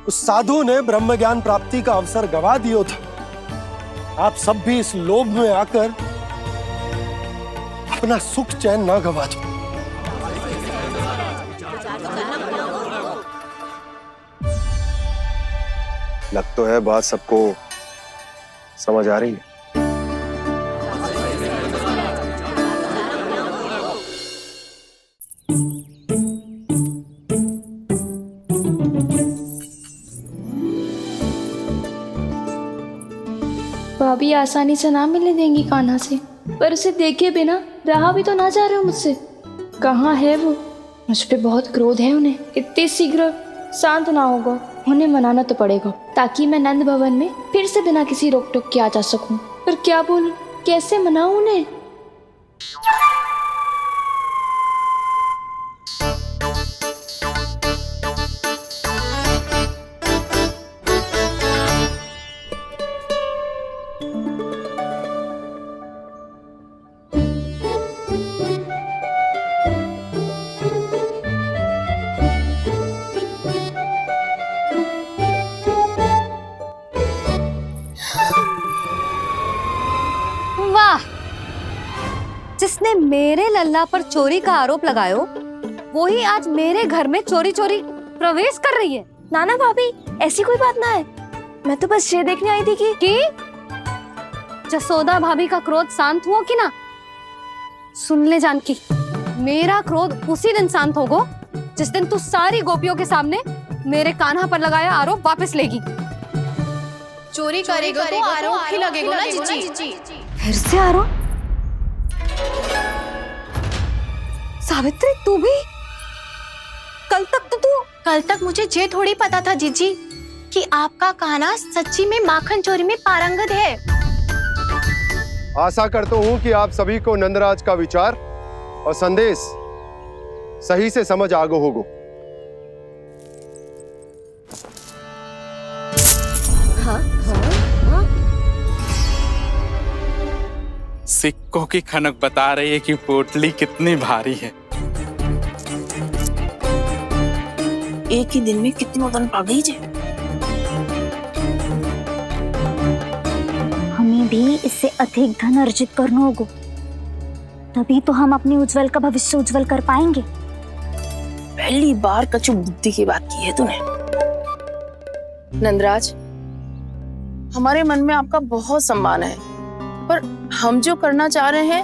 साधु ने ब्रह्म ज्ञान प्राप्ति का अवसर गवा दिया था, आप सब भी इस लोभ में आकर अपना सुख चैन ना गवा दो। लग तो है बात सबको समझ आ रही है। भाभी आसानी से ना मिलने देंगी कान्हा से, पर उसे देखे बिना रहा भी तो ना जा रहा मुझसे। कहाँ है वो? मुझ पे बहुत क्रोध है उन्हें। इतने शीघ्र शांत ना होगा, उन्हें मनाना तो पड़ेगा ताकि मैं नंद भवन में फिर से बिना किसी रोक टोक के आ जा सकूं। पर क्या बोलूं, कैसे मनाऊं उन्हें? जिसने मेरे लल्ला पर चोरी का आरोप लगायो, वो ही आज मेरे घर में चोरी चोरी प्रवेश कर रही है। नाना भाभी, ऐसी कोई बात ना है, मैं तो बस ये देखने आई थी कि जसोदा भाभी का क्रोध शांत हुआ कि ना? सुन ले जानकी, मेरा क्रोध उसी दिन शांत होगा जिस दिन तू सारी गोपियों के सामने मेरे कान्हा पर लगाया आरोप वापस लेगी। चोरी करेगा तो आरोप ही लगेगा ना जीजी। फिर से आरोप? सावित्री, तू भी? कल तक मुझे ये थोड़ी पता था जीजी कि आपका कान्हा सच्ची में माखन चोरी में पारंगत है। आशा करता हूं कि आप सभी को नंदराज का विचार और संदेश सही से समझ आ गो होगो। सिक्कों की खनक बता रही है कि पोटली कितनी भारी है। एक ही दिन में कितनी धन पा गई जे। हमें भी इससे अधिक धन अर्जित करना होगा, तभी तो हम अपने उज्जवल का भविष्य उज्जवल कर पाएंगे। पहली बार कछु बुद्धि की बात की है तूने। नंदराज, हमारे मन में आपका बहुत सम्मान है, पर हम जो करना चाह रहे हैं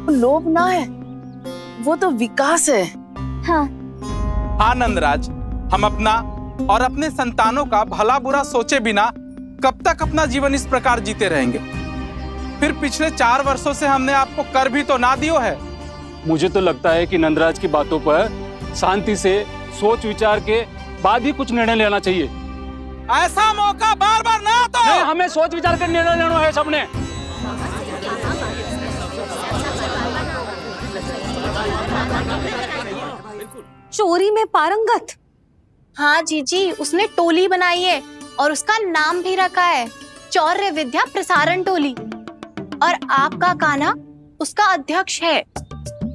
वो लोभ ना है, वो तो विकास है। हाँ हाँ नंदराज, हम अपना और अपने संतानों का भला बुरा सोचे बिना कब तक अपना जीवन इस प्रकार जीते रहेंगे? फिर पिछले 4 वर्षों से हमने आपको कर भी तो ना दियो है। मुझे तो लगता है कि नंदराज की बातों पर शांति से सोच विचार के बाद ही कुछ निर्णय लेना चाहिए। ऐसा मौका बार बार ना आता। नहीं, हमें सोच विचार कर निर्णय लेना है सबने। चोरी में पारंगत? हाँ जीजी, उसने टोली बनाई है और उसका नाम भी रखा है चौर्य विद्या प्रसारण टोली, और आपका कान्हा उसका अध्यक्ष है।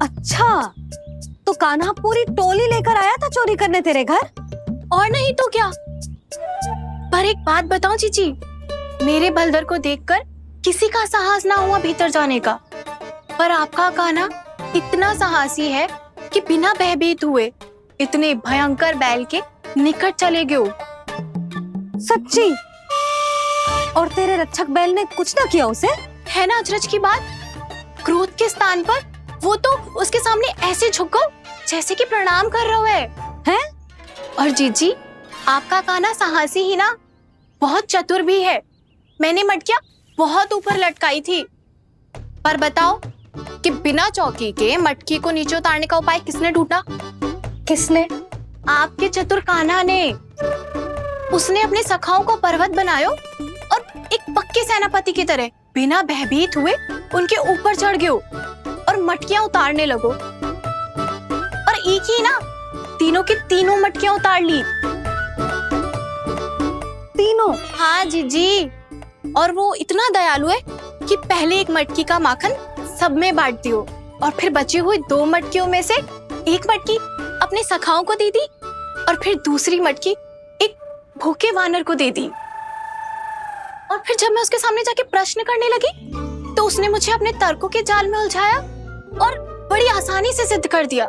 अच्छा, तो कान्हा पूरी टोली लेकर आया था चोरी करने तेरे घर? और नहीं तो क्या। पर एक बात बताऊं जीजी, मेरे बलदर को देखकर किसी का साहस ना हुआ भीतर जाने का, पर आपका कान्हा इतना साहसी है कि बिना भयभीत हुए इतने भयंकर बैल के निकट चले गए। सच्ची? और तेरे रक्षक बैल ने कुछ ना किया उसे? है ना अचरज की बात। क्रोध के स्थान पर वो तो उसके सामने ऐसे झुक गया जैसे कि प्रणाम कर रहा है। और जीजी, आपका कान्हा साहसी ही ना, बहुत चतुर भी है। मैंने मटकियां बहुत ऊपर लटकाई थी, पर बताओ कि बिना चौकी के मटकी को नीचे उतारने का उपाय किसने ढूंढा? किसने? आपके चतुर कान्हा ने। उसने अपने सखाओं को पर्वत बनायो और एक पक्के सेनापति की तरह बिना भयभीत हुए उनके ऊपर चढ़ गयो और मटकियां उतारने लगो, और एक ही ना, तीनों की तीनों मटकियां उतार ली। तीनों? हाँ जीजी, और वो इतना दयालु है कि पहले एक मटकी का माखन सब में बांट दियो, और फिर बची हुई 2 मटकियों में से एक मटकी अपने सखाओं को दे दी, और फिर दूसरी मटकी एक भूखे वानर को दे दी। और फिर जब मैं उसके सामने जाके प्रश्न करने लगी तो उसने मुझे अपने तर्कों के जाल में उलझाया और बड़ी आसानी से सिद्ध कर दिया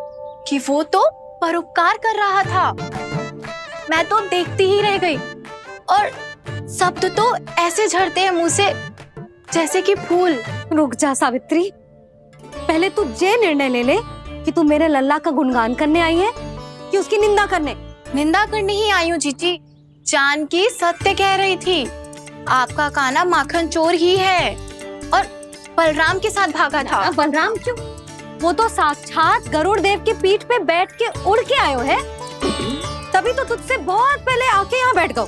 कि वो तो परोपकार कर रहा था। मैं तो देखती ही रह गई, और शब्द तो ऐसे झड़ते हैं मुंह से जैसे कि फूल। रुक जा सावित्री, पहले तू ये निर्णय ले ले कि तू मेरे लल्ला का गुणगान करने आई है कि उसकी निंदा करने? निंदा करने ही आई हूँ जीजी। जानकी सत्य कह रही थी, आपका कान्हा माखन चोर ही है और बलराम के साथ भागा था। बलराम क्यों? वो तो साक्षात गरुड़ देव की पीठ पे बैठ के उड़ के आयो है, तभी तो तुझसे बहुत पहले आके यहाँ बैठ गओ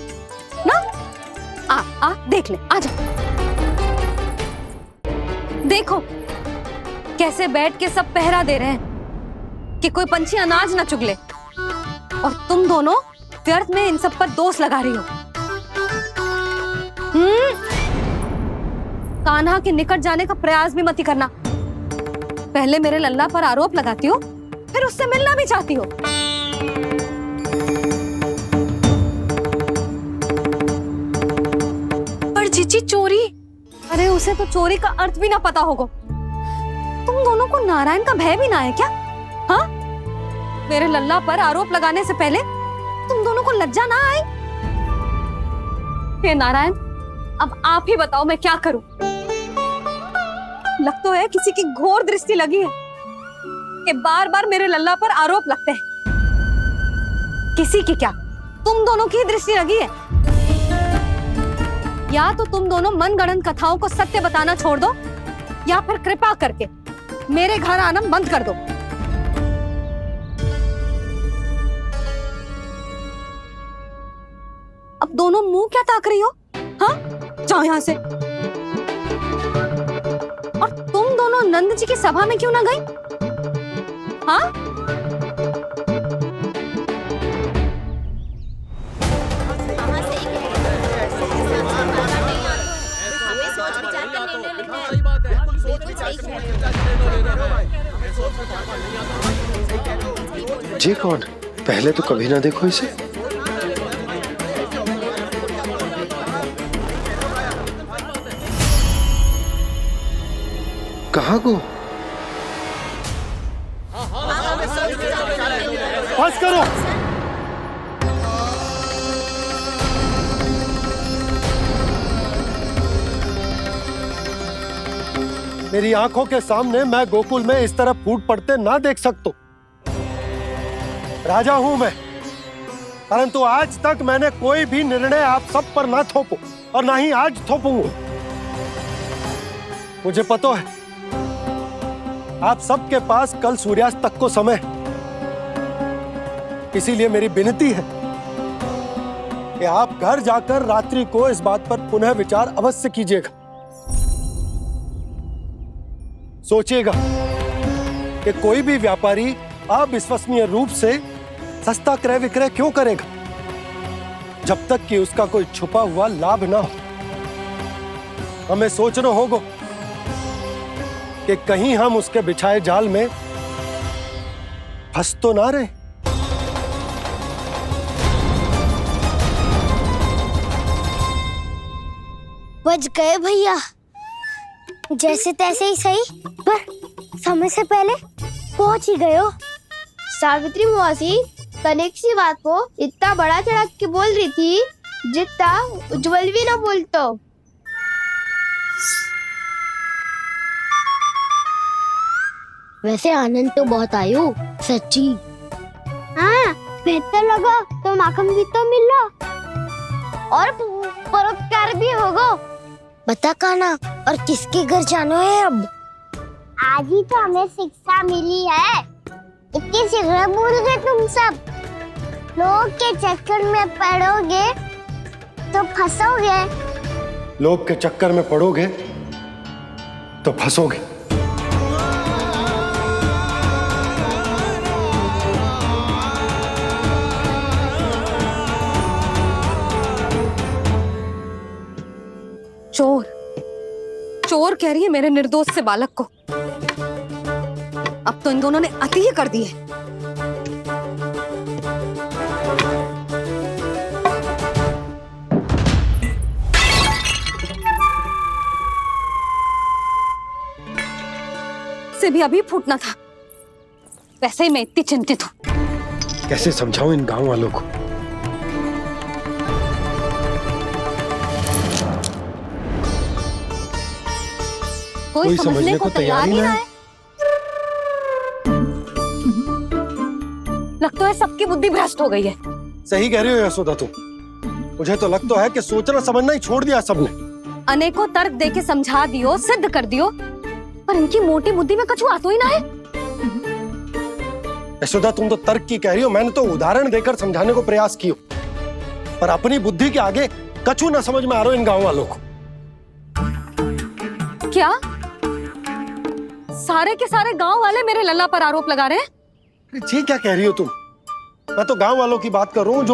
ना। आ देख ले, आ जा। देखो कैसे बैठ के सब पहरा दे रहे हैं कि कोई पंछी अनाज ना चुगले, और तुम दोनों व्यर्थ में इन सब पर दोष लगा रही हो। कान्हा के निकट जाने का प्रयास भी मत ही करना। पहले मेरे लल्ला पर आरोप लगाती हो, फिर उससे मिलना भी चाहती हो। पर जीजी, चोरी? अरे उसे तो चोरी का अर्थ भी ना पता होगा। तुम दोनों को नारायण का भय भी ना है क्या? हाँ, मेरे लल्ला पर आरोप लगाने से पहले तुम दोनों को लज्जा ना आई? हे नारायण, अब आप ही बताओ मैं क्या करूं। लग तो है किसी की घोर दृष्टि लगी है कि बार बार मेरे लल्ला पर आरोप लगते हैं। किसी की क्या, तुम दोनों की दृष्टि लगी है। या तो तुम दोनों मनगढ़ंत कथाओं को सत्य बताना छोड़ दो, या फिर कृपा करके मेरे घर आना बंद कर दो। अब दोनों मुंह क्या ताक रही हो? हाँ, जाओ यहां से। और तुम दोनों नंद जी की सभा में क्यों ना गई? हाँ, जी कौन? पहले तो कभी ना देखो इसे। कहाँ को? बस करो। मेरी आंखों के सामने मैं गोकुल में इस तरह फूट पड़ते ना देख सकता। राजा हूं मैं, परंतु आज तक मैंने कोई भी निर्णय आप सब पर ना थोपो और ना ही आज थोपूंगा। मुझे पता है आप सबके पास कल सूर्यास्त तक को समय, इसीलिए मेरी विनती है कि आप घर जाकर रात्रि को इस बात पर पुनः विचार अवश्य कीजिएगा। सोचिएगा कि कोई भी व्यापारी अविश्वसनीय रूप से सस्ता क्रय विक्रय क्यों करेगा जब तक कि उसका कोई छुपा हुआ लाभ ना हो। हमें सोचना होगा कि कहीं हम उसके बिछाए जाल में फंस तो ना रहे। बच गए भैया, जैसे तैसे ही सही, पर समय से पहले पहुंच ही गए हो। सावित्री मौसी कनेक सी बात को इतना बड़ा चढ़ा के बोल रही थी जितना उज्जवल भी ना बोलतो। वैसे आनंद तो बहुत आयो, सच्ची। हाँ, बेहतर लगा तो माखन भी तो मिल रहा और परोपकार भी होगा। बता काना, और किसके घर जाना है अब? आज ही तो हमें शिक्षा मिली है, इतनी शीघ्र भूल गए तुम सब। लोग के चक्कर में पड़ोगे तो फंसोगे। लोग के चक्कर में पड़ोगे तो फंसोगे। चोर चोर कह रही है मेरे निर्दोष से बालक को। अब तो इन दोनों ने अति ही कर दी है। से भी अभी फूटना था। वैसे ही मैं इतनी चिंतित हूं। कैसे समझाऊं इन गांव वालों को? कोई समझने को तैयार ही ना है। लगता है सबकी बुद्धि भ्रष्ट हो गई है। सही कह रही हो यशोदा तुम। मुझे तो लगता है कि सोचना समझना ही छोड़ दिया सबने। अनेकों तर्क देके समझा दियो, सिद्ध कर दियो, पर इनकी मोटी बुद्धि में कछु आतो ही ना है। यशोदा तुम तो तर्क की कह रही हो, मैंने तो उदाहरण देकर समझाने को प्रयास किया, पर अपनी बुद्धि के आगे कछु ना समझ में आ रहा इन गांव वालों को। क्या सारे के सारे गांव वाले मेरे लल्ला पर आरोप लगा रहे हैं? जी क्या कह रही हो तुम? मैं तो गांव वालों की बात कर रहा हूं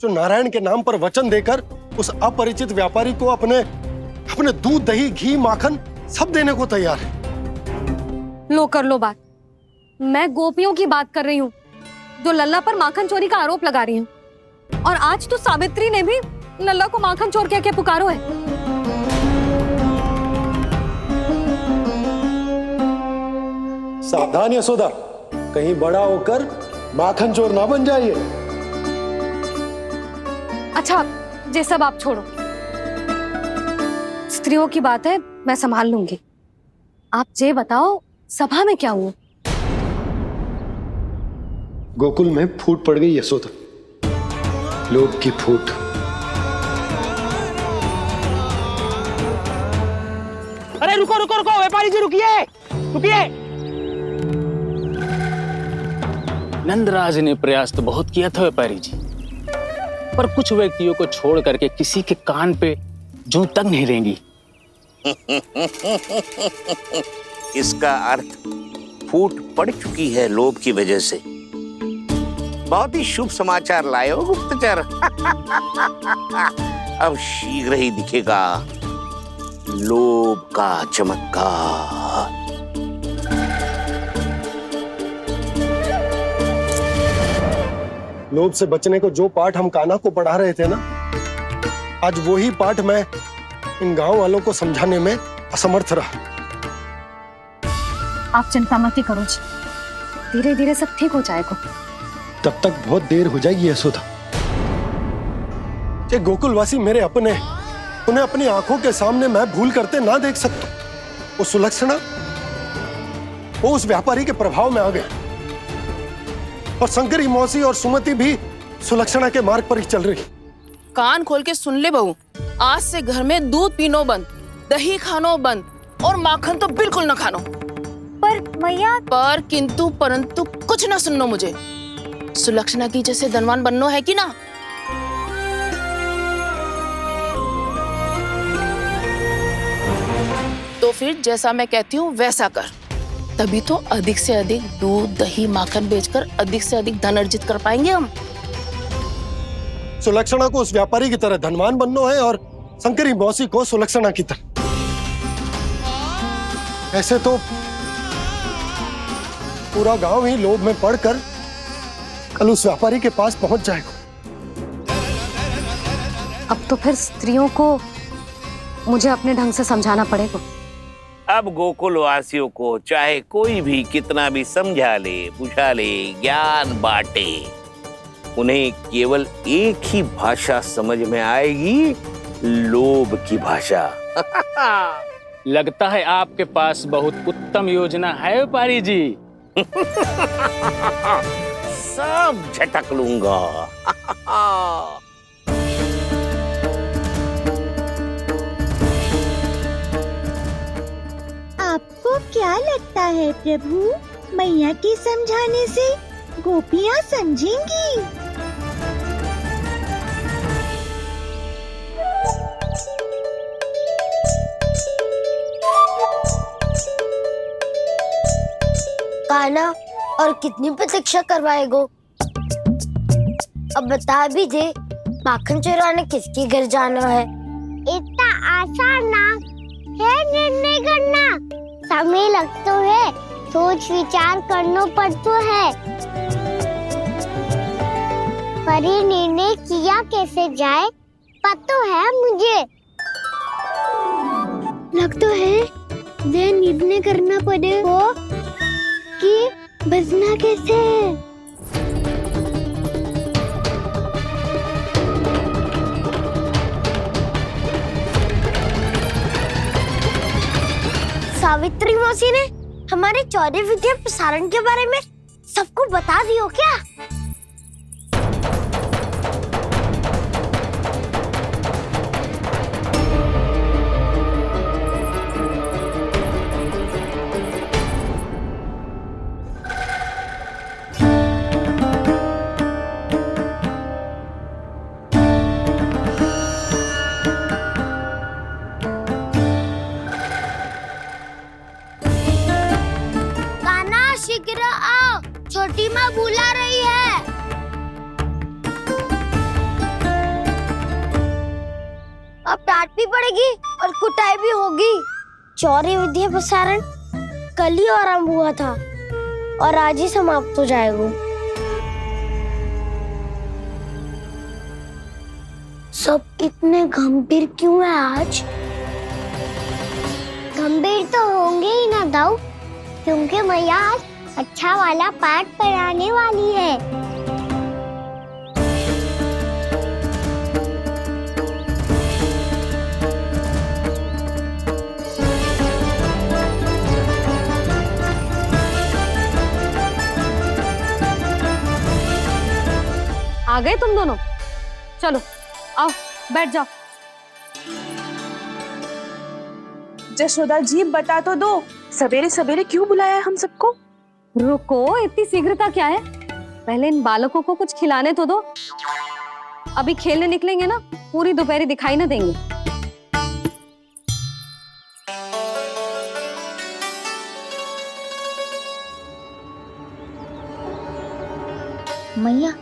जो नारायण के नाम पर वचन देकर उस अपरिचित व्यापारी को अपने दूध दही घी माखन सब देने को तैयार है। लो कर लो बात। मैं गोपियों की बात कर रही हूँ जो लल्ला पर माखन चोरी का आरोप लगा रही हूँ। और आज तो सावित्री ने भी लल्ला को माखन चोर कह के पुकारो है। सावधान यशोदा, कहीं बड़ा होकर माखन चोर ना बन जाइए। अच्छा, ये सब आप छोड़ो। स्त्रियों की बात है, मैं संभाल लूंगी। आप ये बताओ सभा में क्या हुआ? गोकुल में फूट पड़ गई यशोदा, लोभ की फूट। अरे रुको रुको रुको, व्यापारी जी रुकिए रुकिए। नंदराज ने प्रयास तो बहुत किया था व्यापारी जी, पर कुछ व्यक्तियों को छोड़ करके किसी के कान पे जूं तक नहीं रेंगी। इसका अर्थ फूट पड़ चुकी है लोभ की वजह से। बहुत ही शुभ समाचार लाए हो गुप्तचर। अब शीघ्र ही दिखेगा लोभ का चमत्कार। लोभ से बचने को जो पाठ हम कान्हा को पढ़ा रहे थे ना, आज वही पाठ मैं इन गांव वालों को समझाने में असमर्थ रहा। आप चिंता मत ही करो जी, धीरे धीरे सब ठीक हो जाएगा। तब तक बहुत देर हो जाएगी यशोदा। गोकुलवासी मेरे अपने, उन्हें अपनी आंखों के सामने मैं भूल करते ना देख सकता। वो सुलक्षणा वो उस व्यापारी के प्रभाव में आ गया और शंकरी मौसी और सुमति भी सुलक्षणा के मार्ग पर ही चल रही। कान खोल के सुन ले बहू, आज से घर में दूध पीनो बंद, दही खानो बंद और माखन तो बिल्कुल न खानो। पर मैया, पर किंतु परंतु कुछ न सुननो मुझे। सुलक्षणा की जैसे धनवान बननो है कि ना? तो फिर जैसा मैं कहती हूँ वैसा कर, तभी तो अधिक से अधिक दूध दही माखन बेचकर अधिक से अधिक धन अर्जित कर पाएंगे हम। सुलक्षणा को उस व्यापारी की तरह धनवान बनना है और शंकरी मौसी को सुलक्षणा की तरह। ऐसे तो पूरा गांव ही लोभ में पड़कर कल उस व्यापारी के पास पहुंच जाएगा। अब तो फिर स्त्रियों को मुझे अपने ढंग से समझाना पड़ेगा। अब गोकुल वासियों को चाहे कोई भी कितना भी समझा ले, बुझा ले, ज्ञान बांटे, उन्हें केवल एक ही भाषा समझ में आएगी, लोभ की भाषा। लगता है आपके पास बहुत उत्तम योजना है व्यापारी जी। सब झटक लूंगा। आपको क्या लगता है प्रभु, मैया के समझाने से गोपियाँ समझेंगी? कान्हा, और कितनी प्रतीक्षा करवाएगो? अब बता भी दे, माखन चुराने किसके घर जाना है? इतना आसान ना है निर्णय करना, समय लगता है, सोच विचार करना पड़ता है। पर ये निर्णय किया कैसे जाए पता है मुझे। लगता है वे निर्णय करना पड़ेगा कि बचना कैसे है। सावित्री मौसी ने हमारे चौरे विद्या प्रसारण के बारे में सबको बता दियो क्या? शीघ्र आओ, छोटी माँ बुला रही है। अब डांट भी पड़ेगी और कुटाई भी होगी। चौरी विद्या प्रसारण कल ही आरंभ हुआ था और आज ही समाप्त हो जाएगा। सब इतने गंभीर क्यों है आज? गंभीर तो होंगे ही ना दाऊ, क्योंकि मैया आज अच्छा वाला पाठ पढ़ाने वाली है। आ गए तुम दोनों? चलो आओ बैठ जाओ। जशोदा जी बता तो दो, सवेरे सवेरे क्यों बुलाया है हम सबको? रुको, इतनी शीघ्रता क्या है? पहले इन बालकों को कुछ खिलाने तो दो। अभी खेलने निकलेंगे ना, पूरी दोपहरी दिखाई ना देंगे। मैया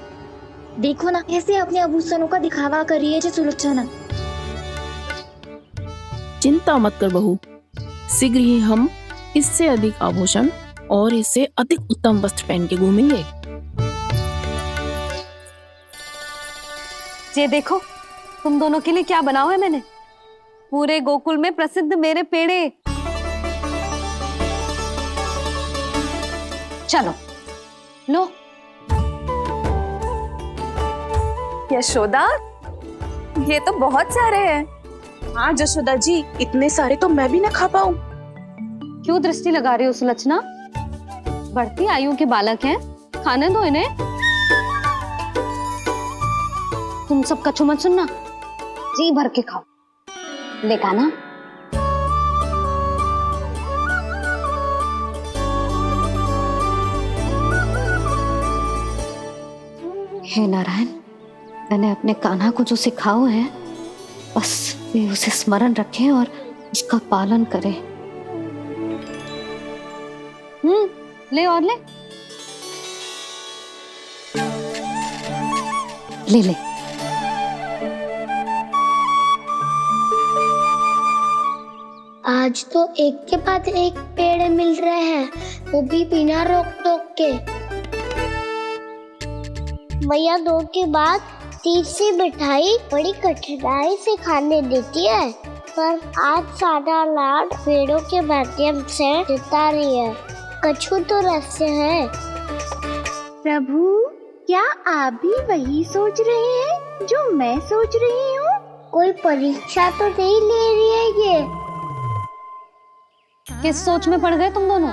देखो ना, कैसे अपने आभूषणों का दिखावा कर रही है जो सुलक्षणा। चिंता मत कर बहू, शीघ्र ही हम इससे अधिक आभूषण और इससे अधिक उत्तम वस्त्र पहन के घूमेंगे। ये देखो तुम दोनों के लिए क्या बनाओ है मैंने। पूरे गोकुल में प्रसिद्ध मेरे पेड़े। चलो लो। यशोदा, ये तो बहुत सारे हैं। हाँ जशोदा जी, इतने सारे तो मैं भी ना खा पाऊं। क्यों दृष्टि लगा रही हो सुलक्षणा? बढ़ती आयु के बालक हैं, खाने दो इन्हें। तुम सब कछु मत सुनना, जी भर के खाओ। ले कान्हा। हे नारायण, मैंने अपने कान्हा को जो सिखाओ है, बस वे उसे स्मरण रखें और उसका पालन करें। ले और ले ले ले। आज तो एक के बाद एक पेड़ मिल रहे हैं, वो भी बिना रोक टोक के। मैया 2 के बाद तीसरी मिठाई बड़ी कठिनाई से खाने देती है, पर आज सादा लाड पेड़ों के माध्यम से जिता रही है। कछु तो रहस्य है। प्रभु, क्या आप भी वही सोच रहे हैं जो मैं सोच रही हूँ? कोई परीक्षा तो नहीं ले रही है ये? किस सोच में पड़ गए तुम दोनों?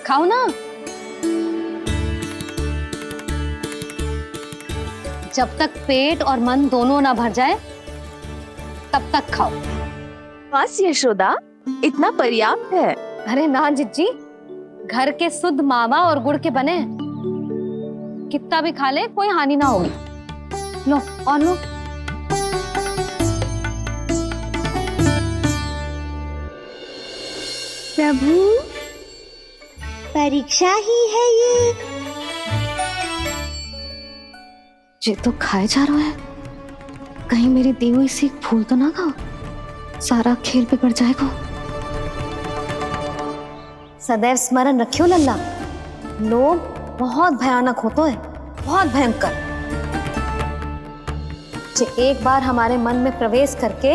खाओ ना। जब तक पेट और मन दोनों ना भर जाए तब तक खाओ। बस यशोदा, इतना पर्याप्त है। अरे ना जिज्जी, घर के शुद्ध मावा और गुड़ के बने, कितना भी खा ले कोई हानि ना होगी। लो और लो। प्रभु, परीक्षा ही है ये तो खाए जा रहा है, कहीं मेरी दी हुई सीख फूल तो ना खाओ, सारा खेल बिगड़ जाएगा। सदैव स्मरण रखियो लल्ला, लोभ बहुत भयानक होता है, बहुत भयंकर। जो एक बार हमारे मन में प्रवेश करके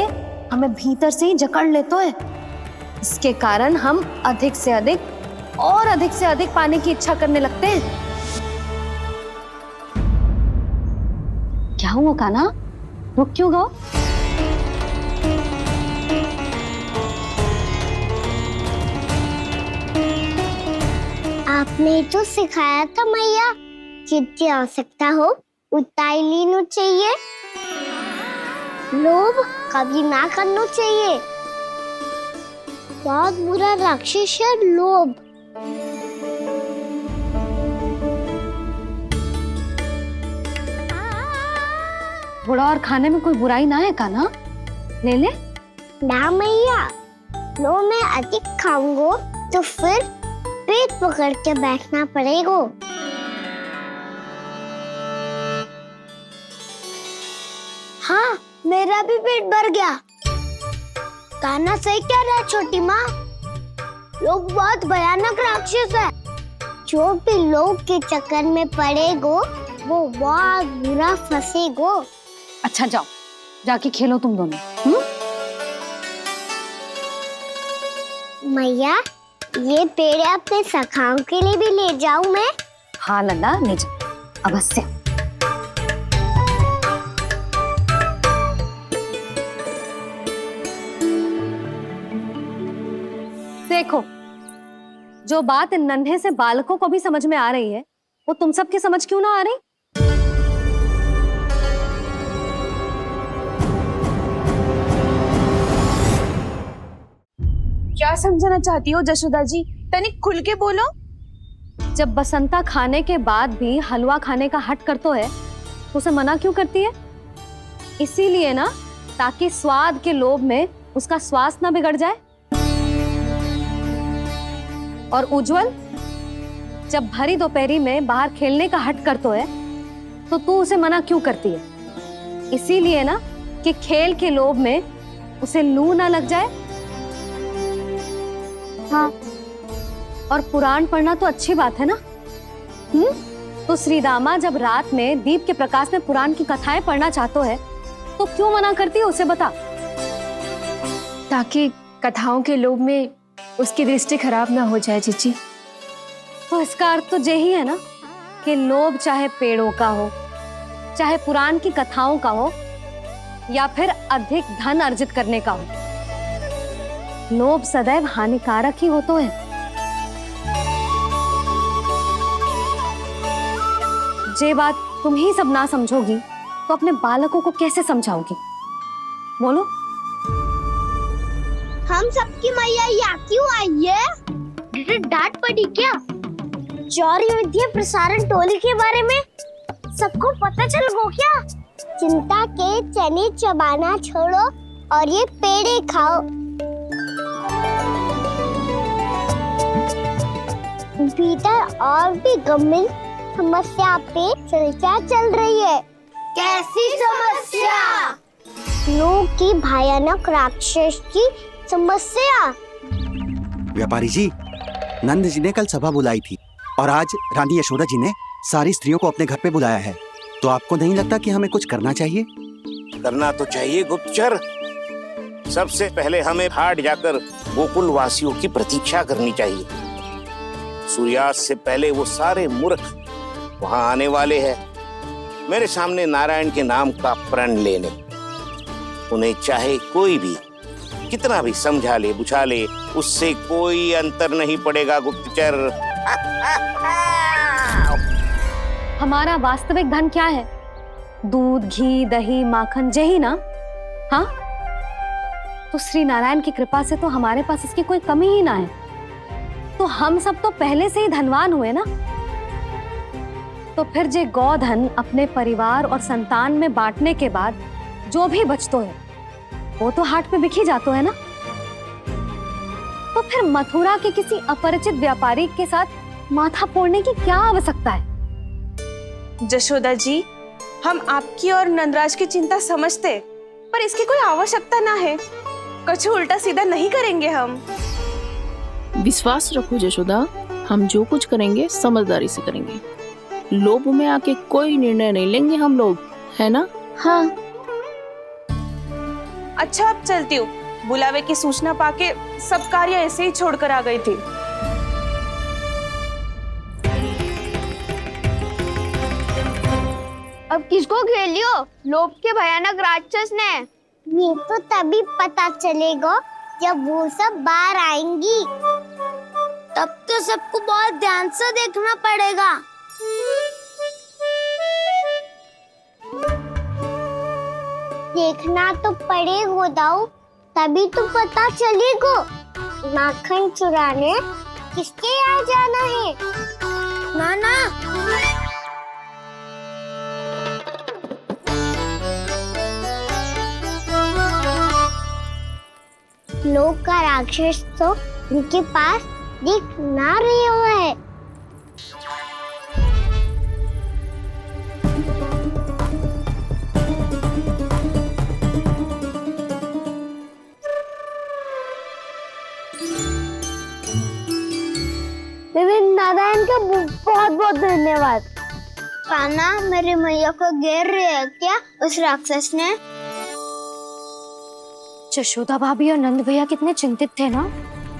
हमें भीतर से ही जकड़ लेता है, इसके कारण हम अधिक से अधिक और अधिक से अधिक पाने की इच्छा करने लगते हैं। क्या हुआ कान्हा, रुक क्यों गए? आपने तो सिखाया था मैया, जितनी आवश्यकता हो उतना ही लेना चाहिए, लोभ कभी ना करना चाहिए। बहुत बुरा राक्षस है लोभ। थोड़ा और खाने में कोई बुराई ना है कान्हा, ले ले। ना मैया, लो मैं अधिक खाऊंगा तो फिर पेट पकड़ के बैठना पड़ेगा। हाँ, मेरा भी पेट भर गया। कान्हा सही कह रहा है छोटी माँ, लोग बहुत भयानक राक्षस है। जो भी लोग के चक्कर में पड़ेगो वो बहुत बुरा फंसेगो। अच्छा जाओ, जाके खेलो तुम दोनों। मैया, ये पेड़ अपने सखाओं के लिए भी ले जाऊं मैं? हाँ लल्ला, ले जाओ अवश्य। देखो, जो बात इन नन्हे से बालकों को भी समझ में आ रही है, वो तुम सबकी समझ क्यों ना आ रही? क्या समझाना चाहती हो जशोदा जी? तनिक खुल के बोलो। जब बसंता खाने के बाद भी हलवा खाने का हट करतो है तो उसे मना क्यों करती है? इसीलिए ना, ताकि स्वाद के लोभ में उसका स्वास्थ्य ना बिगड़ जाए। और उज्जवल, जब भरी दोपहरी में बाहर खेलने का हट करतो है तो तू उसे मना क्यों करती है? इसीलिए ना कि खेल के लोभ में उसे लू ना लग जाए। हाँ, और पुराण पढ़ना तो अच्छी बात है ना। तो श्री रामा जब रात में दीप के प्रकाश में पुराण की कथाएं पढ़ना चाहते है तो क्यों मना करती है? उसे बता। ताकि कथाओं के लोभ में उसकी दृष्टि खराब ना हो जाए जीजी। तो इसका अर्थ तो यही है ना कि लोभ चाहे पेड़ों का हो, चाहे पुराण की कथाओं का हो, या फिर अधिक धन अर्जित करने का हो। लोभ सदैव हानिकारक ही होता है। जे बात तुम ही सब ना समझोगी तो अपने बालकों को कैसे समझाओगी? बोलो। हम सबकी मैया यहाँ क्यों आई है? डांट पड़ी क्या? चौरी विद्या प्रसारण टोली के बारे में सबको पता चल गो क्या? चिंता के चने चबाना छोड़ो और ये पेड़े खाओ। भीतर और भी गंभीर समस्या पे चर्चा चल रही है। कैसी समस्या? लोग की भयानक राक्षस की समस्या। व्यापारी जी, नंद जी ने कल सभा बुलाई थी और आज रानी यशोदा जी ने सारी स्त्रियों को अपने घर पे बुलाया है। तो आपको नहीं लगता कि हमें कुछ करना चाहिए? करना तो चाहिए गुप्तचर। सबसे पहले हमें हाट जाकर गोकुल वासियों की प्रतीक्षा करनी चाहिए। सूर्यास्त से पहले वो सारे मूर्ख वहां आने वाले हैं, मेरे सामने नारायण के नाम का प्रण लेने। उन्हें चाहे कोई भी कितना भी समझा ले बुझा ले, उससे कोई अंतर नहीं पड़ेगा गुप्तचर। हमारा वास्तविक धन क्या है? दूध, घी, दही, माखन, यही ना? हाँ, तो श्री नारायण की कृपा से तो हमारे पास इसकी कोई कमी ही ना है। तो हम सब तो पहले से ही धनवान हुए ना। तो फिर जे गोधन अपने परिवार और संतान में बांटने के बाद जो भी बचतो है वो तो हाट पे बिखी जातो है ना। तो फिर मथुरा के किसी अपरिचित व्यापारी के साथ माथा फोड़ने की क्या आवश्यकता है? जशोदा जी, हम आपकी और नंदराज की चिंता समझते, पर इसकी कोई आवश्यकता ना है। कुछ उल्टा सीधा नहीं करेंगे हम। विश्वास रखो जशोदा, हम जो कुछ करेंगे समझदारी से करेंगे। लोभ में आके कोई निर्णय नहीं लेंगे हम लोग, है ना? हाँ। अच्छा, अब चलती हूँ। बुलावे की सूचना पाके सब कार्य ऐसे ही छोड़कर आ गई थी। अब किसको घेर लियो? लोभ के भयानक राक्षस ने। ये तो तभी पता चलेगा जब वो सब बाहर आएंगी। तब तो सबको बहुत ध्यान से देखना पड़ेगा। देखना तो पड़ेगा दाऊ, तभी तो पता चलेगा माखन चुराने किसके यहाँ जाना है। नाना, लोग का राक्षस तो उनके पास दिख ना रहे हुए है। नारायण का बहुत बहुत धन्यवाद। कान्हा, मेरी मैया को घेर रहे है क्या उस राक्षस ने? यशोदा भाभी और नंद भैया कितने चिंतित थे ना।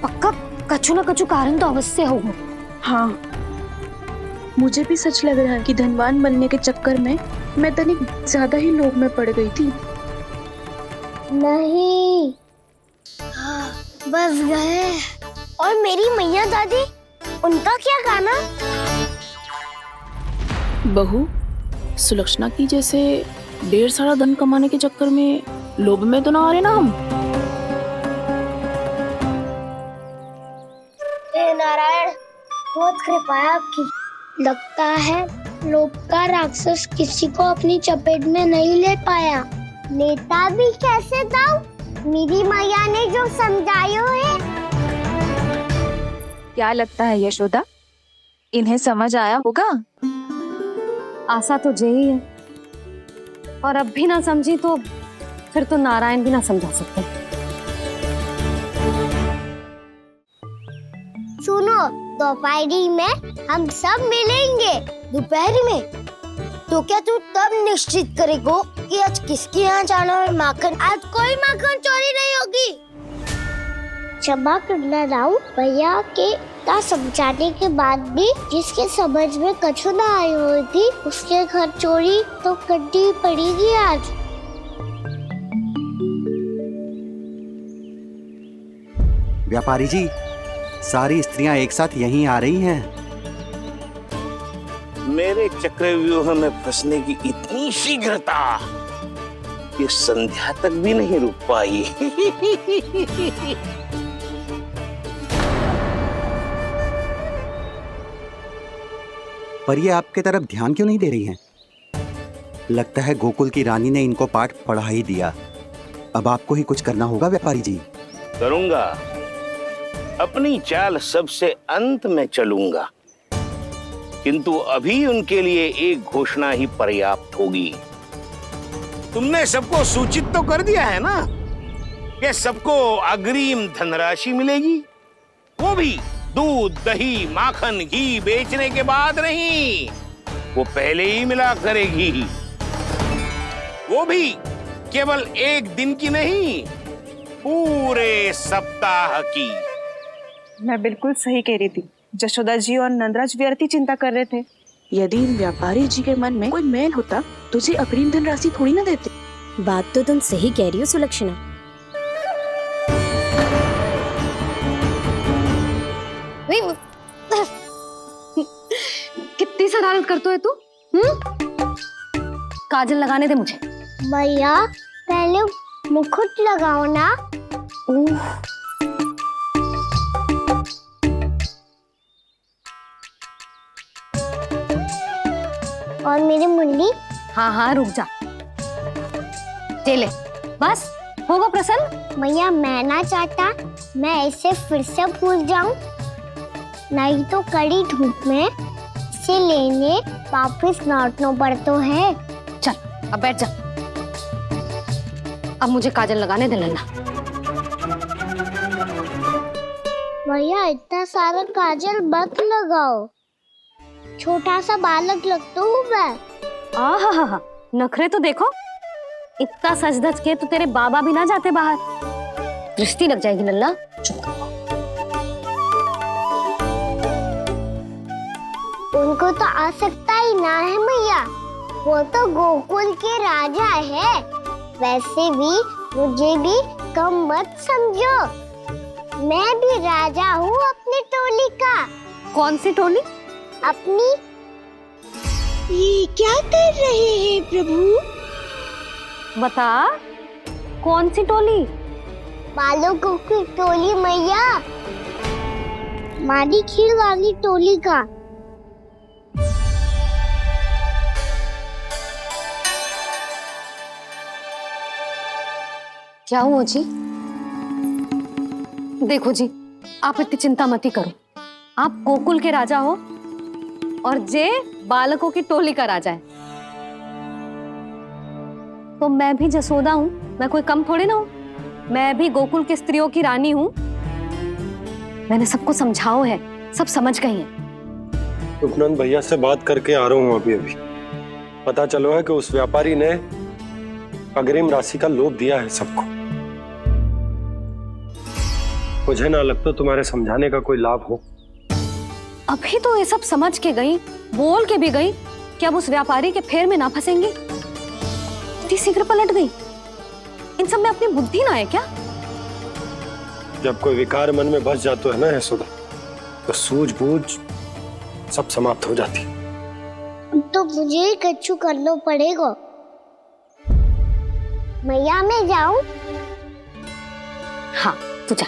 पक्का कछु ना कछु कारण तो अवश्य होगा। हाँ, मुझे भी सच लग रहा है कि धनवान बनने के चक्कर में मैं तनिक ज्यादा ही लोभ में पड़ गई थी। नहीं, बस गए। और मेरी मैया दादी, उनका क्या गाना? बहू, सुलक्षणा की जैसे ढेर सारा धन कमाने के चक्कर में लोभ में तो ना आ रहे ना हम। हे नारायण, बहुत कृपा है आपकी। लगता है लोभ का राक्षस किसी को अपनी चपेट में नहीं ले पाया। लेता भी कैसे दाऊ? मेरी मैया ने जो समझायो है। क्या लगता है यशोदा, इन्हें समझ आया होगा? आशा तो यही है, और अब भी ना समझी तो फिर तो नारायण भी ना समझा सकते। सुनो, दोपहरी में हम सब मिलेंगे। दोपहरी में? तो क्या तू तब निश्चित करेगो कि आज किसके यहाँ जाना है माखन? आज कोई माखन चोरी नहीं होगी। क्षमा करना राव, भैया के ता समझाने के बाद भी जिसके समझ में कछु ना आई हुई थी उसके घर चोरी तो करनी पड़ेगी आज। व्यापारी जी, सारी स्त्रियां एक साथ यहीं आ रही हैं। मेरे चक्रव्यूह में फंसने की इतनी शीघ्रता कि संध्या तक भी नहीं रुक पाई। पर ये आपके तरफ ध्यान क्यों नहीं दे रही हैं? लगता है गोकुल की रानी ने इनको पाठ पढ़ा ही दिया। अब आपको ही कुछ करना होगा व्यापारी जी। करूंगा, अपनी चाल सबसे अंत में चलूंगा, किंतु अभी उनके लिए एक घोषणा ही पर्याप्त होगी। तुमने सबको सूचित तो कर दिया है ना कि सबको अग्रिम धनराशि मिलेगी, वो भी दूध, दही, माखन, घी बेचने के बाद नहीं, वो पहले ही मिला करेगी। वो भी केवल एक दिन की नहीं, पूरे सप्ताह की। मैं बिल्कुल सही कह रही थी। जशोदा जी और नंदराज व्यर्थ ही चिंता कर रहे थे। यदि व्यापारी जी के मन में कोई मैल होता तुझे अग्रिम धनराशि थोड़ी ना देते। बात तो तुम सही कह रही हो सुलक्षणा। कितनी शरारत करते हो तू? काजल लगाने दे मुझे। भैया पहले मुकुट लगाओ ना। और मेरी मुंडी। हाँ हाँ रुक जा, ले बस होगा प्रसन्न। भैया मैं ना चाहता मैं ऐसे फिर से भूल जाऊं, नहीं तो कड़ी धूप में इसे लेने वापस लौटना पड़ता है। चल अब बैठ जा, अब मुझे काजल लगाने दे लेना। भैया इतना सारा काजल मत लगाओ, छोटा सा बालक लगता हूँ मैं। आहा, नखरे तो देखो, इतना सज धज के तो तेरे बाबा भी ना जाते बाहर, दृष्टि लग जाएगी लल्ला। उनको तो आ सकता ही ना है भैया, वो तो गोकुल के राजा है। वैसे भी मुझे भी कम मत समझो, मैं भी राजा हूँ अपनी टोली का। कौन सी टोली? अपनी। ये क्या कर रहे हैं प्रभु? बता, कौन सी टोली? बालकों की टोली मैया, मारी खीर वाली टोली का। क्या हुआ जी? देखो जी, आप इतनी चिंता मत ही करो। आप गोकुल के राजा हो और जे बालकों की टोली का राजा है, तो मैं भी जसोदा हूँ, मैं कोई कम थोड़े ना हूँ। मैं भी गोकुल की स्त्रियों की रानी हूँ। मैंने सबको समझाओ है, सब समझ गई हैं। उपनंद भैया से बात करके आ रहा हूँ अभी। पता चलो है कि उस व्यापारी ने अग्रिम राशि का लोभ दिया है सबको। मुझे ना लगता तुम्हारे समझाने का कोई लाभ हो। अभी तो ये सब समझ के गई, बोल के भी गई कि अब उस व्यापारी के फेर में ना फंसेंगी। इतनी शीघ्र पलट गई, इन सब में अपनी बुद्धि ना है क्या? जब कोई विकार मन में बस जाता है ना यशोदा, तो सूझबूझ सब समाप्त हो जाती। तो मुझे ही कच्चू करना पड़ेगा। मैया मैं जाऊं? हाँ तू जा।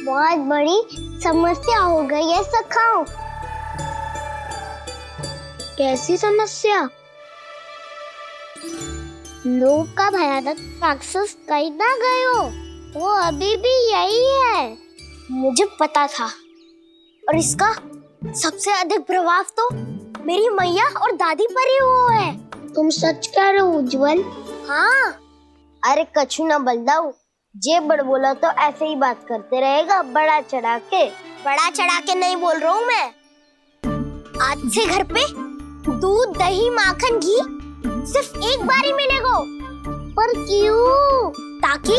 बहुत बड़ी समस्या हो गई है सखाओ। कैसी समस्या? लोभ का भयानक राक्षस कहीं ना गए हो, वो अभी भी यही है। मुझे पता था, और इसका सबसे अधिक प्रभाव तो मेरी मैया और दादी पर ही हुआ है। तुम सच कह रहे हो उज्जवल? हाँ। अरे कछु ना बलदाऊ, जे बड़ बोला तो ऐसे ही बात करते रहेगा बड़ा चढ़ा के। बड़ा चढ़ा के नहीं बोल रहा हूँ मैं। आज से घर पे दूध, दही, माखन, घी सिर्फ एक बार ही मिलेगा, पर क्यों? ताकि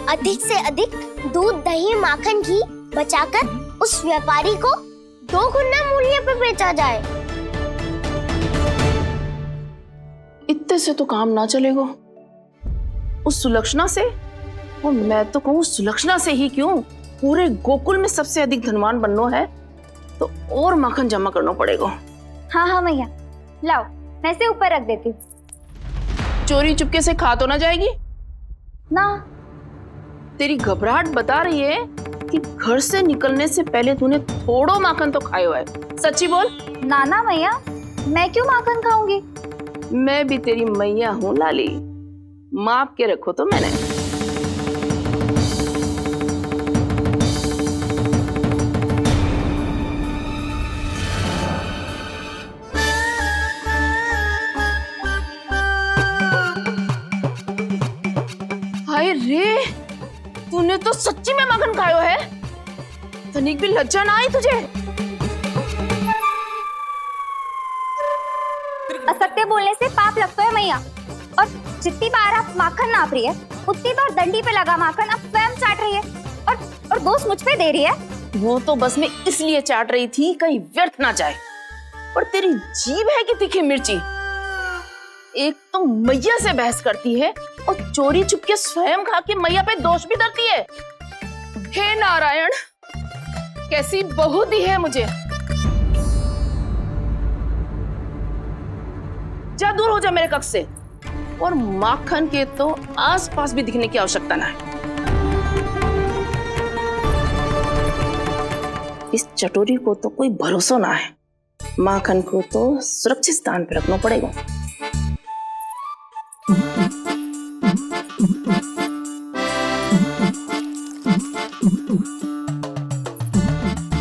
अधिक से अधिक दूध, दही, माखन, घी बचाकर उस व्यापारी को 2 गुना मूल्य पे बेचा जाए। इतने से तो काम ना चलेगा। उस सुलक्षणा से, और मैं तो कहूँ सुलक्षणा से ही क्यों, पूरे गोकुल में सबसे अधिक धनवान बनना है तो और माखन जमा करना पड़ेगा। हाँ हाँ मैया, लाओ मैं इसे ऊपर रख देती हूँ। चोरी चुपके से खा तो ना जाएगी ना? तेरी घबराहट बता रही है कि घर से निकलने से पहले तूने थोड़ो माखन तो खाया है। सच्ची बोल। ना ना मैया, मैं क्यों माखन खाऊंगी? मैं भी तेरी मैया हूँ लाली, माप के रखो तो मैंने। हाय रे, तूने तो सच्ची में माखन खायो है। तनिक भी लज्जा ना आई तुझे? असत्य बोलने से पाप लगता है मैया, और जितनी बार आप माखन नाप रही है उतनी बार डंडी पे लगा माखन आप स्वयं चाट रही है, और दोष मुझ पे दे रही है। वो तो बस मैं इसलिए चाट रही थी कहीं व्यर्थ ना जाए। और तेरी जीभ है कि तीखी मिर्ची। एक तो मैया से बहस करती है और चोरी छुपके स्वयं खा के मैया पे दोष भी धरती है। हे नारायण, कैसी बहू दी है मुझे। जा दूर हो जा मेरे कक्ष से, और माखन के तो आसपास भी दिखने की आवश्यकता ना है। इस चटोरी को तो कोई भरोसा ना है। माखन को तो सुरक्षित स्थान पर रखना पड़ेगा।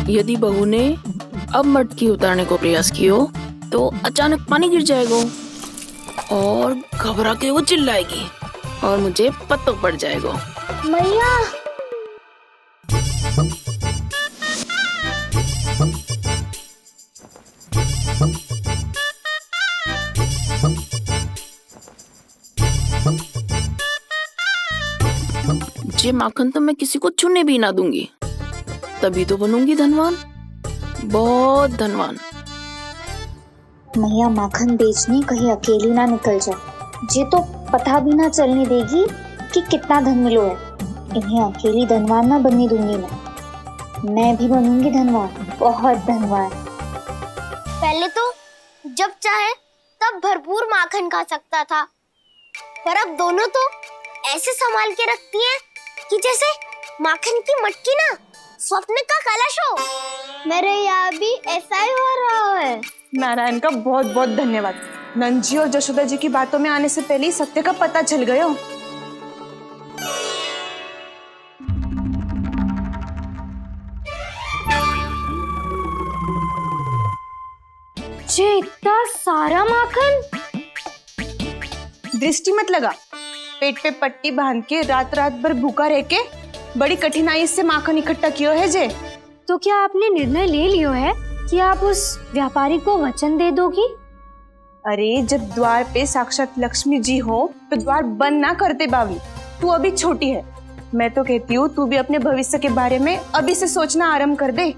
यदि बहू ने अब मटकी उतारने को प्रयास किया तो अचानक पानी गिर जाएगा और घबरा के वो चिल्लाएगी और मुझे पता पड़ जाएगा। मैया, ये माखन तो मैं किसी को छूने भी ना दूंगी, तभी तो बनूंगी धनवान, बहुत धनवान। मैया माखन बेचने कहीं अकेली ना निकल जाए। ये तो पता भी ना चलने देगी कि कितना धन मिलो है। इन्हें अकेली धनवान ना बनने दूंगी मैं भी बनूंगी धनवान, बहुत धनवान। पहले तो जब चाहे तब भरपूर माखन खा सकता था, पर अब दोनों तो ऐसे संभाल के रखती हैं कि जैसे माखन की मटकी ना स्वप्न का कलश हो। मेरे यहाँ भी ऐसा ही हो रहा है। नारायण का बहुत बहुत धन्यवाद। नंद और जशोदा जी की बातों में आने से पहले ही सत्य का पता चल गया। ये इतना सारा माखन। दृष्टि मत लगा, पेट पे पट्टी बांध के रात रात भर भूखा रह के बड़ी कठिनाई से माखन इकट्ठा किया है जे। तो क्या आपने निर्णय ले लियो है कि आप उस व्यापारी को वचन दे दोगी? अरे जब द्वार पे साक्षात लक्ष्मी जी हो तो द्वार बंद ना करते बावली। तू अभी छोटी है, मैं तो कहती हूँ तू भी अपने भविष्य के बारे में अभी से सोचना आरंभ कर दे।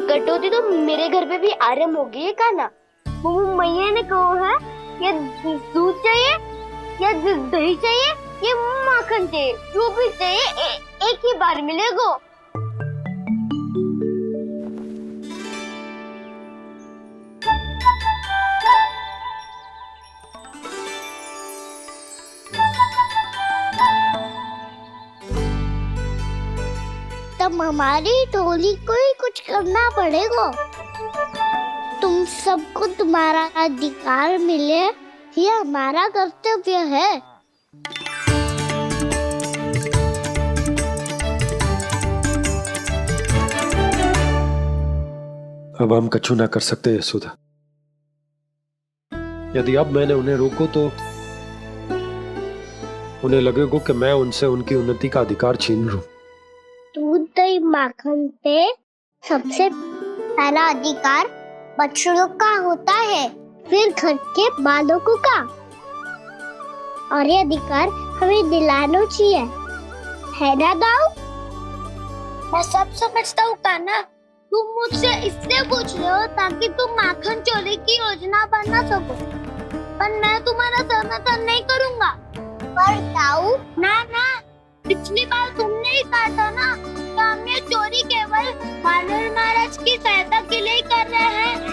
कटौती तो मेरे घर पे भी आरंभ हो गई है काना। वो मैया ने कहा है या दूध चाहिए या दही चाहिए या माखन चाहिए, जो भी चाहिए एक ही बार मिलेगा। तब हमारी टोली को ही कुछ करना पड़ेगा। तुम सबको तुम्हारा अधिकार मिले, यह हमारा कर्तव्य है। अब हम कछु ना कर सकते यशोदा। यदि अब मैंने उन्हें रोको तो उन्हें लगेगा कि मैं उनसे उनकी उन्नति का अधिकार छीन लूं। दूध दही माखन पे सबसे पहला अधिकार बछड़ों का होता है। फिर घर के बालों को का, और ये अधिकार हमें दिलाना चाहिए, है ना दाऊ? मैं सब समझता हूँ कान्हा, तुम मुझसे इसलिए पूछ रहे हो ताकि तुम माखन चोरी की योजना बना सको, पर मैं तुम्हारा समर्थन नहीं करूँगा। पर दाऊ, ना ना, पिछली बार तुमने ही कहा था ना कि हम ये चोरी केवल वानर महाराज की सहायता के लिए कर रहे हैं।